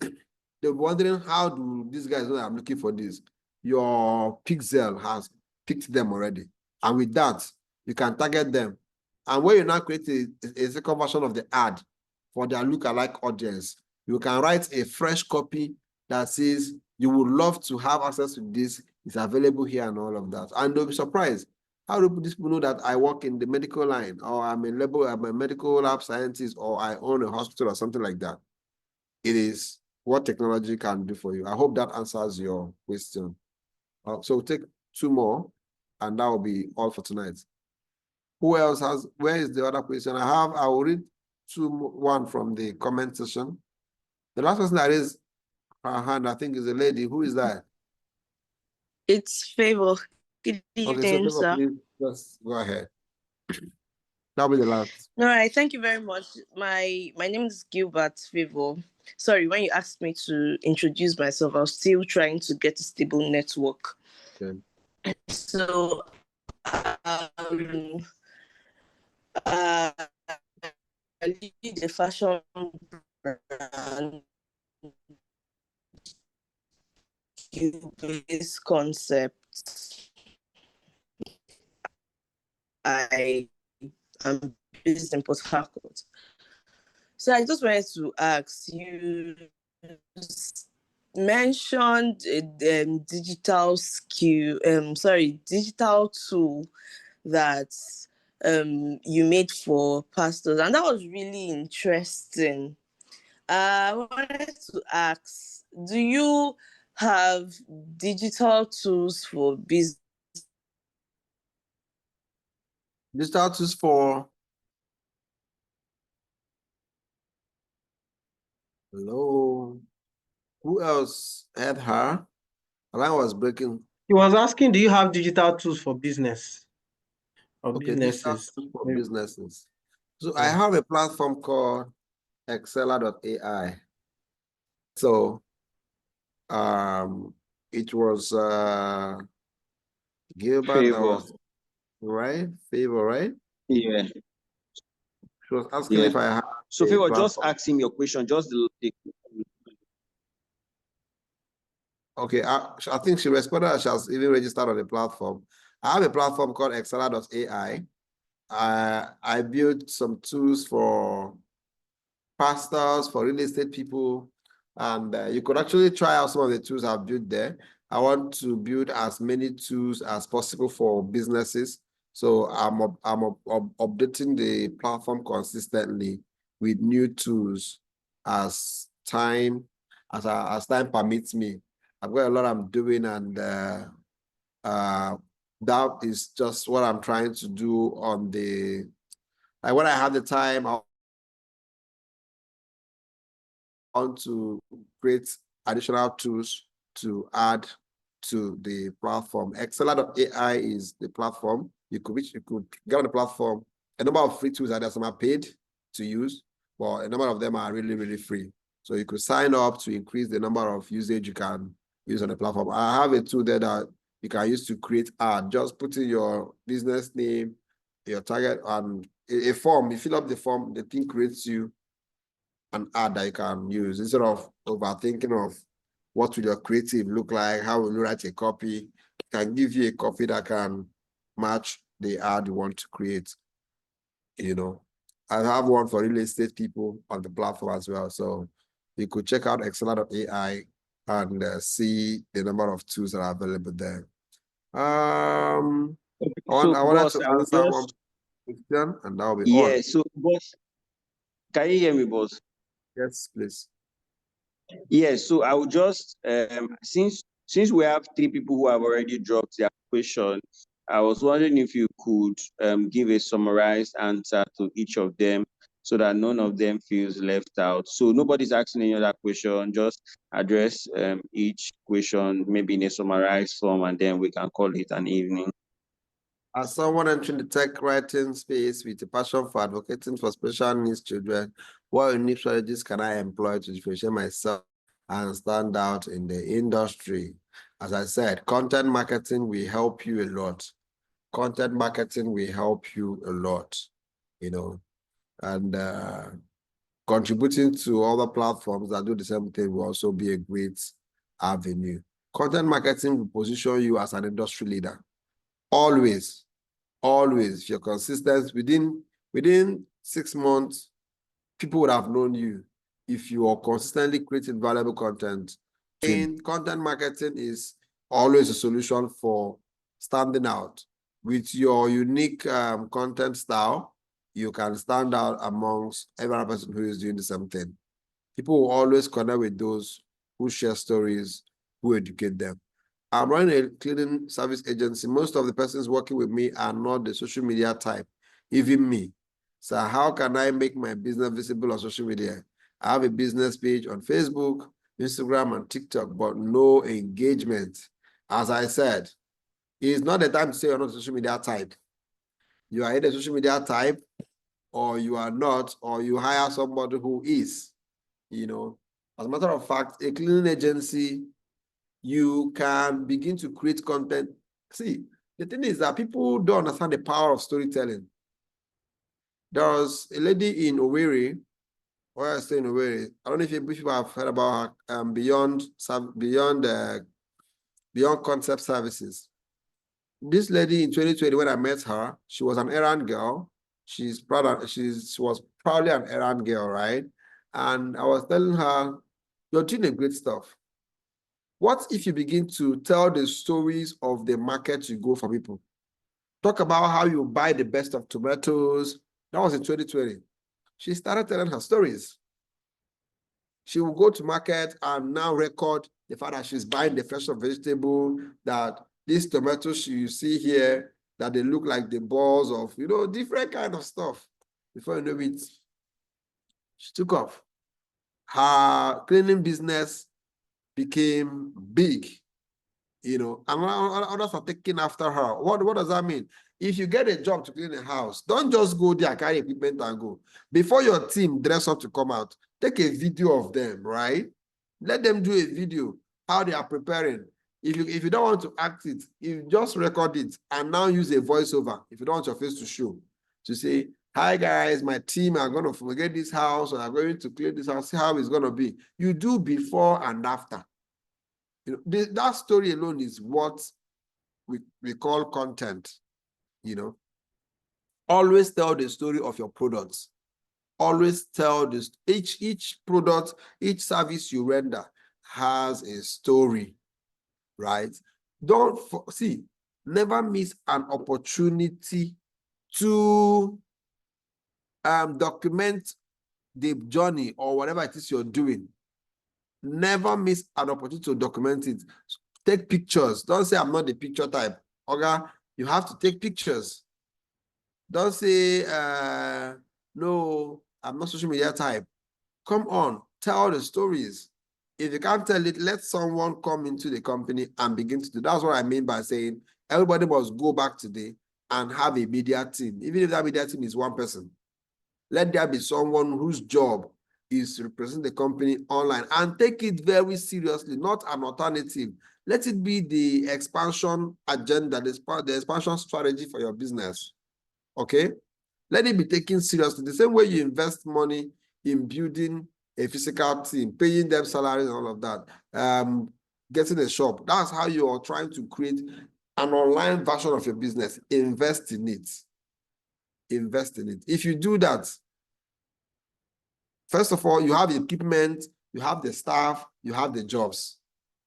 They're wondering, how do these guys know that I'm looking for this? Your pixel has picked them already. And with that, you can target them. And when you now create a second version of the ad for their lookalike audience, you can write a fresh copy that says, you would love to have access to this. It's available here and all of that. And they'll be surprised. How do these people know that I work in the medical line, or I'm a medical lab scientist, or I own a hospital or something like that? It is what technology can do for you. I hope that answers your question. So we'll take two more, and that will be all for tonight. Who else has, where is the other question? I will read one from the comment section. The last person that is her hand, I think, is a lady. Who is that? It's Favor. Good evening, so sir. please just go ahead. That'll be the last. All right, thank you very much. My name is Gilbert Favor. Sorry, when you asked me to introduce myself, I was still trying to get a stable network. Okay. So, I lead a fashion brand, Cube-based concept. I am based in Port Harcourt. So I just wanted to ask, you mentioned a digital tool that you made for pastors, and that was really interesting. I wanted to ask, do you have digital tools for business? Digital tools for... Hello? Who else had her? The line was breaking. He was asking, do you have digital tools for business? Or Okay, businesses? digital tools for businesses. So I have a platform called Exceller.ai. So it was Gilbert that Favor. was right, Favor, right? Yeah. She was asking Yeah. if I had So a Favor, just platform. ask him your question. Just the Okay, I think she responded that she has even registered on the platform. I have a platform called Exceller.ai. I built some tools for pastors, for real estate people, and you could actually try out some of the tools I've built there. I want to build as many tools as possible for businesses. So I'm updating the platform consistently with new tools as time permits me. I've got a lot I'm doing, and that is just what I'm trying to do on the, like when I have the time, I want to create additional tools to add to the platform. Exceller.ai is the platform. You could get on the platform. A number of free tools are there. Some are paid to use, but a number of them are really, really free. So you could sign up to increase the number of usage you can use on the platform. I have a tool there that you can use to create ad. Just put in your business name, your target, and a form. You fill up the form, the thing creates you an ad that you can use instead of overthinking of what will your creative look like, how will you write a copy. It can give you a copy that can match the ad you want to create. You know, I have one for real estate people on the platform as well. So you could check out Exceller.ai and see the number of tools that are available there. I wanted boss, to I will answer one just question and that will be all. so boss, can you hear me, boss? Yes, please. Yes, so I would just since we have three people who have already dropped their question, I was wondering if you could give a summarized answer to each of them so that none of them feels left out. So nobody's asking any other question, just address each question maybe in a summarized form, and then we can call it an evening. As someone entering the tech writing space with a passion for advocating for special needs children, what unique strategies can I employ to differentiate myself and stand out in the industry? As I said, content marketing will help you a lot. Content marketing will help you a lot, you know, and contributing to other platforms that do the same thing will also be a great avenue. Content marketing will position you as an industry leader. Always. Always, if you're consistent, within 6 months, people would have known you if you are consistently creating valuable content. And content marketing is always a solution for standing out. With your unique content style, you can stand out amongst every other person who is doing the same thing. People will always connect with those who share stories, who educate them. I'm running a cleaning service agency. Most of the persons working with me are not the social media type, even me. So how can I make my business visible on social media? I have a business page on Facebook, Instagram, and TikTok, but no engagement. As I said, it's not the time to say you're not a social media type. You are either a social media type or you are not, or you hire somebody who is, you know. As a matter of fact, a cleaning agency, you can begin to create content. See, the thing is that people don't understand the power of storytelling. There was a lady in Owerri, where I stay in Owerri. I don't know if people have heard about her, beyond concept services. This lady in 2020, when I met her, she was an errand girl. She was proudly an errand girl, right? And I was telling her, you're doing a great stuff. What if you begin to tell the stories of the market you go for people? Talk about how you buy the best of tomatoes. That was in 2020. She started telling her stories. She will go to market and now record the fact that she's buying the fresh vegetable, that these tomatoes you see here, that they look like the balls of, different kind of stuff. Before you know it, she took off. Her cleaning business became big. you know, and others are taking after her. What does that mean? If you get a job to clean a house, don't just go there, carry equipment and go. Before your team dress up to come out, take a video of them, right? Let them do a video, how they are preparing. If you don't want to act it, you just record it and now use a voiceover. If you don't want your face to show, to say, hi guys, my team are going to forget this house or are going to clean this house, see how it's going to be. You do before and after. You know, that story alone is what we call content, you know. Always tell the story of your products. Always tell this, each product, each service you render has a story, right? Don't see, never miss an opportunity to document the journey or whatever it is you're doing. Never miss an opportunity to document it. Take pictures. Don't say I'm not the picture type. Okay, you have to take pictures. Don't say no, I'm not social media type. Come on, tell the stories. If you can't tell it, let someone come into the company and begin to do. That's what I mean by saying everybody must go back today and have a media team. Even if that media team is one person, let there be someone whose job is to represent the company online and take it very seriously, not an alternative. Let it be the expansion agenda, the expansion strategy for your business. Okay? Let it be taken seriously. The same way you invest money in building a physical team, paying them salaries and all of that, getting a shop. That's how you are trying to create an online version of your business. Invest in it. Invest in it. If you do that, first of all, you have the equipment, you have the staff, you have the jobs.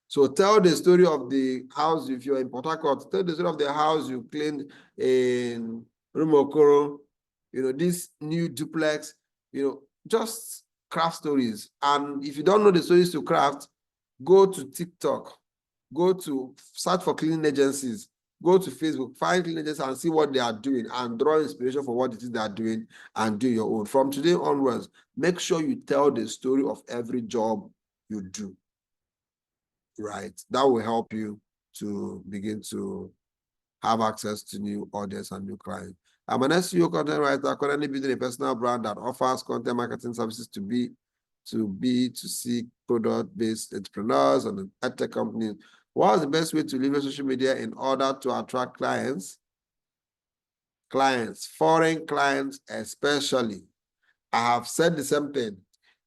So tell the story of the house. If you're in Port Harcourt, tell the story of the house you cleaned in Rumokoro, you know, this new duplex, you know, just craft stories. And if you don't know the stories to craft, go to TikTok, go to search for cleaning agencies, go to Facebook, find cleaning agencies and see what they are doing and draw inspiration for what it is they are doing and do your own. From today onwards, make sure you tell the story of every job you do. Right, that will help you to begin to have access to new audience and new clients. I'm an SEO content writer, currently building a personal brand that offers content marketing services to B2C product-based entrepreneurs and edtech companies. What is the best way to leverage social media in order to attract clients? Foreign clients especially. I have said the same thing.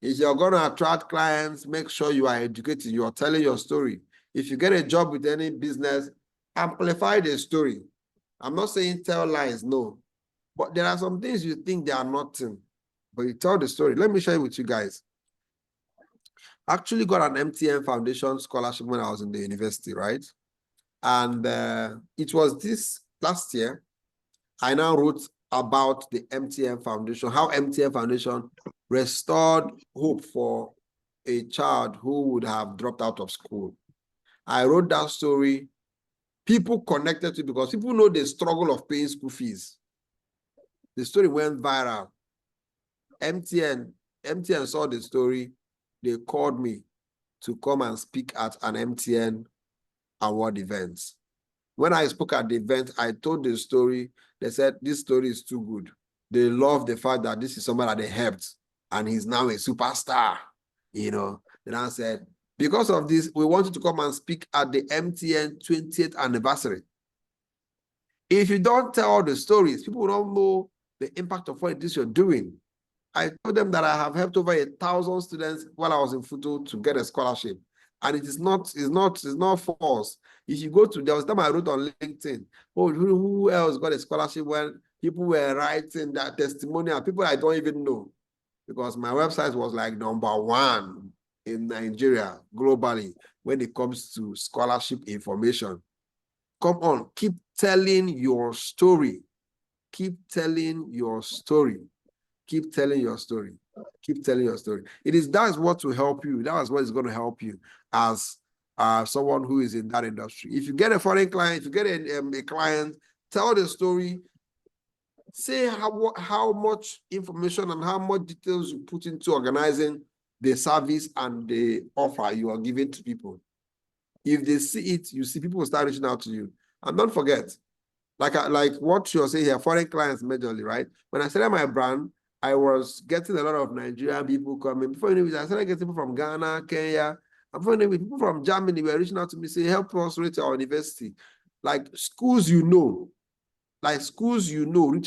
If you're going to attract clients, make sure you are educated, you are telling your story. If you get a job with any business, amplify the story. I'm not saying tell lies, no. But there are some things you think they are nothing, but you tell the story. Let me share it with you guys. I actually got an MTN Foundation scholarship when I was in the university, right? And it was this last year, I now wrote about the MTN Foundation, how MTN Foundation restored hope for a child who would have dropped out of school. I wrote that story. People connected to it because people know the struggle of paying school fees. The story went viral. MTN saw the story. They called me to come and speak at an MTN award event. When I spoke at the event, I told the story. They said, this story is too good. They love the fact that this is someone that they helped and he's now a superstar, you know. Then I said, because of this, we want you to come and speak at the MTN 20th anniversary. If you don't tell the stories, people don't know the impact of what it is you're doing. I told them that I have helped over 1,000 students while I was in Futo to get a scholarship. And it's not false. If you go to, there was time I wrote on LinkedIn, oh, who else got a scholarship when people were writing that testimonial, people I don't even know, because my website was like #1 in Nigeria globally when it comes to scholarship information. Come on, keep telling your story. Keep telling your story. Keep telling your story. Keep telling your story. That's what will help you. That is what is going to help you as someone who is in that industry. If you get a foreign client, if you get a client, tell the story. Say how much information and how much details you put into organizing the service and the offer you are giving to people. If they see it, you see people will start reaching out to you. And don't forget, like what you're saying here, foreign clients majorly, right? When I started my brand, I was getting a lot of Nigerian people coming. Before you know it, I started getting people from Ghana, Kenya. And before you know it, people from Germany were reaching out to me, saying, help us reach our university. Like schools, reach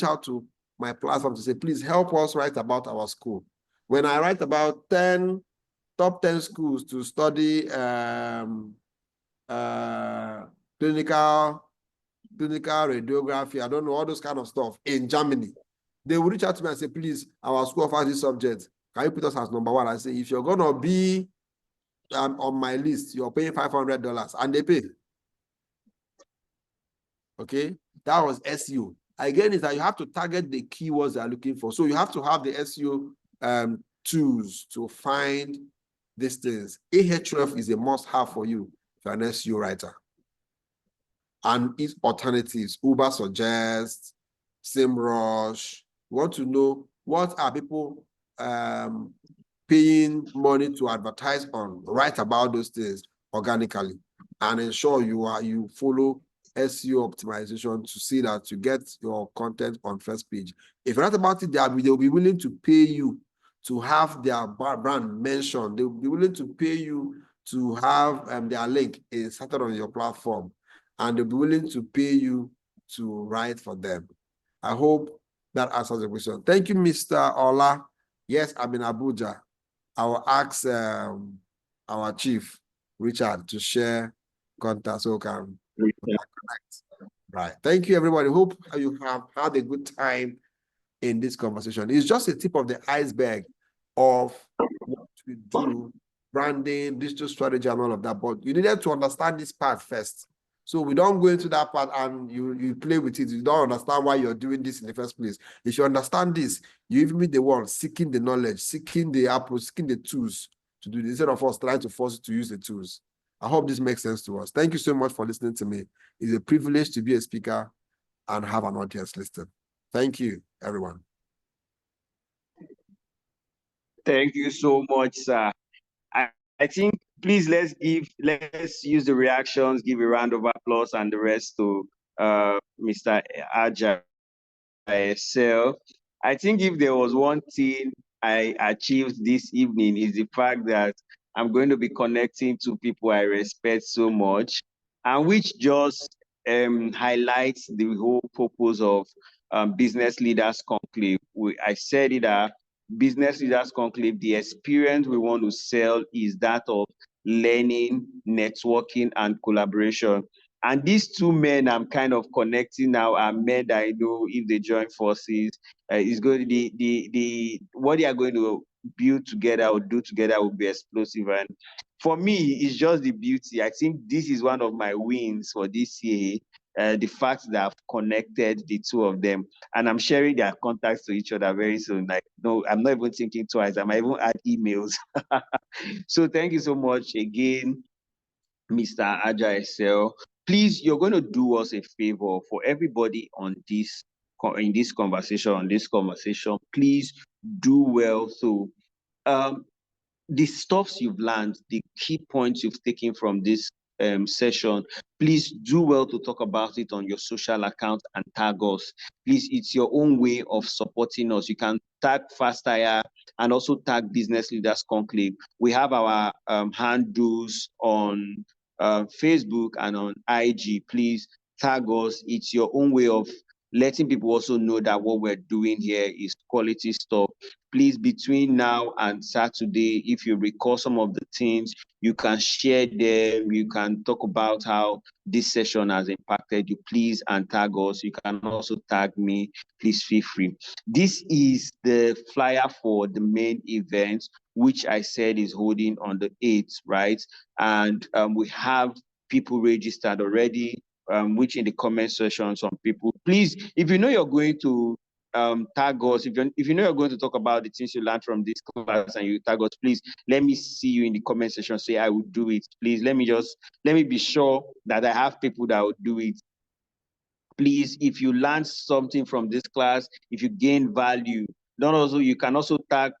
out to my platform to say, please help us write about our school. When I write about top 10 schools to study clinical radiography, I don't know, all those kind of stuff in Germany, they will reach out to me and say, please, our school offers this subject. Can you put us as number 1? I say, if you're going to be on my list, you're paying $500, and they pay. Okay, that was SEO. Again, is that you have to target the keywords they're looking for. So you have to have the SEO tools to find these things. Ahref is a must-have for you if you're an SEO writer. And its alternatives, Uber suggests, SEMrush. You want to know what are people paying money to advertise on. Write about those things organically and ensure you follow SEO optimization to see that you get your content on first page. If you're not about it, they'll be willing to pay you to have their brand mentioned. They'll be willing to pay you to have their link inserted on your platform, and they'll be willing to pay you to write for them. I hope that answers the question. Thank you, Mr. Ola. Yes, I'm in Abuja. I will ask our chief, Richard, to share contact so can connect. Right. Thank you, everybody. Hope you have had a good time in this conversation. It's just a tip of the iceberg of what we do, branding, digital strategy, and all of that. But you needed to understand this part first. So we don't go into that part and you play with it. You don't understand why you're doing this in the first place. If you understand this, you even be the one seeking the knowledge, seeking the approach, seeking the tools to do this, instead of us trying to force you to use the tools. I hope this makes sense to us. Thank you so much for listening to me. It's a privilege to be a speaker and have an audience listening. Thank you, everyone. Thank you so much, sir. I think please let's use the reactions, give a round of applause and the rest to Mr. Ajah Excel. I think if there was one thing I achieved this evening is the fact that I'm going to be connecting to people I respect so much, and which just highlights the whole purpose of Business Leaders Conclave. I said it, Business Leaders Conclave, the experience we want to sell is that of learning, networking, and collaboration. And these two men I'm kind of connecting now are men that I know if they join forces, is going to the what they are going to build together or do together will be explosive. And for me, it's just the beauty. I think this is one of my wins for this year. The fact that I've connected the two of them, and I'm sharing their contacts to each other very soon. Like, no, I'm not even thinking twice. I might even add emails. So thank you so much again, Mr. Ajah Excel. Please, you're going to do us a favor for everybody on this conversation. Please do well. So the stuffs you've learned, the key points you've taken from this session, please do well to talk about it on your social account and tag us. Please, it's your own way of supporting us. You can tag Fasthire and also tag Business Leaders Conclave. We have our handles on Facebook and on IG. Please tag us. It's your own way of letting people also know that what we're doing here is quality stuff. Please, between now and Saturday, if you recall some of the things, you can share them. You can talk about how this session has impacted you, please, and tag us. You can also tag me. Please feel free. This is the flyer for the main event, which I said is holding on the 8th, right? And we have people registered already, which in the comment section, some people, please, if you know you're going to tag us, if you know you're going to talk about the things you learned from this class and you tag us, please let me see you in the comment section. Say I will do it. Please let me be sure that I have people that will do it. Please, if you learn something from this class, if you gain value, you can also tag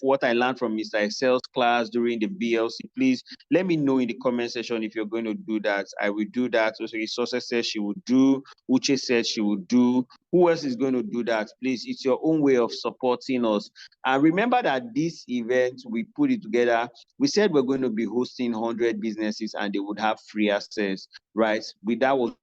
what I learned from Mr. Excel's class during the BLC, please let me know in the comment section if you're going to do that. I will do that. Also, Resources said she would do. Uche said she would do. Who else is going to do that? Please, it's your own way of supporting us. And remember that this event, we put it together. We said we're going to be hosting 100 businesses and they would have free access, right? That was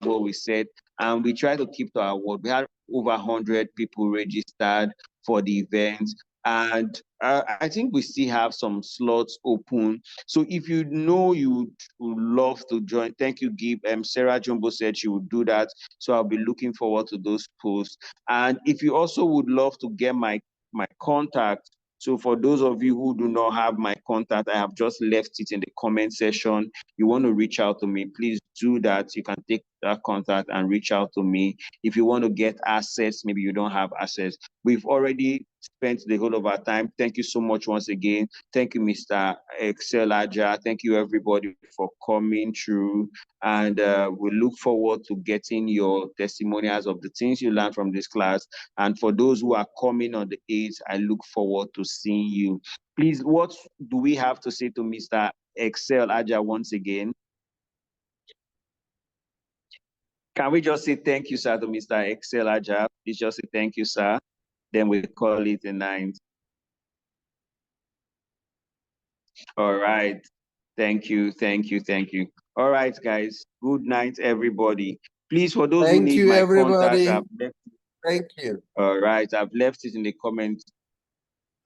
what we said, and we try to keep to our word. We had over 100 people registered for the event, and I think we still have some slots open. So if you know you would love to join, thank you, Gib. Sarah Jumbo said she would do that, so I'll be looking forward to those posts. And if you also would love to get my contact, so for those of you who do not have my contact, I have just left it in the comment section. You want to reach out to me, please do that. You can take that contact and reach out to me. If you want to get access, maybe you don't have access. We've already spent the whole of our time. Thank you so much once again. Thank you, Mr. Excel, Ajah. Thank you, everybody, for coming through. And we look forward to getting your testimonials of the things you learned from this class. And for those who are coming on the 8th, I look forward to seeing you. Please, what do we have to say to Mr. Excel, Ajah, once again? Can we just say thank you, sir, to Mr. Excel, Ajah? Please just say thank you, sir. Then we call it a night. All right. Thank you, thank you, thank you. All right, guys. Good night, everybody. Please, for those who need my contact, I've left. Thank you. All right, I've left it in the comments.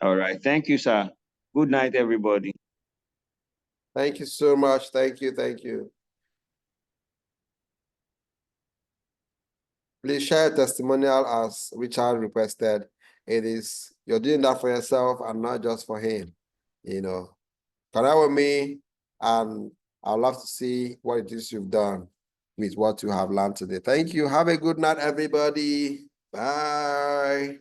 All right, thank you, sir. Good night, everybody. Thank you so much. Thank you, thank you. Please share a testimonial as Richard requested. You're doing that for yourself and not just for him. Connect with me, and I'd love to see what it is you've done with what you have learned today. Thank you. Have a good night, everybody. Bye.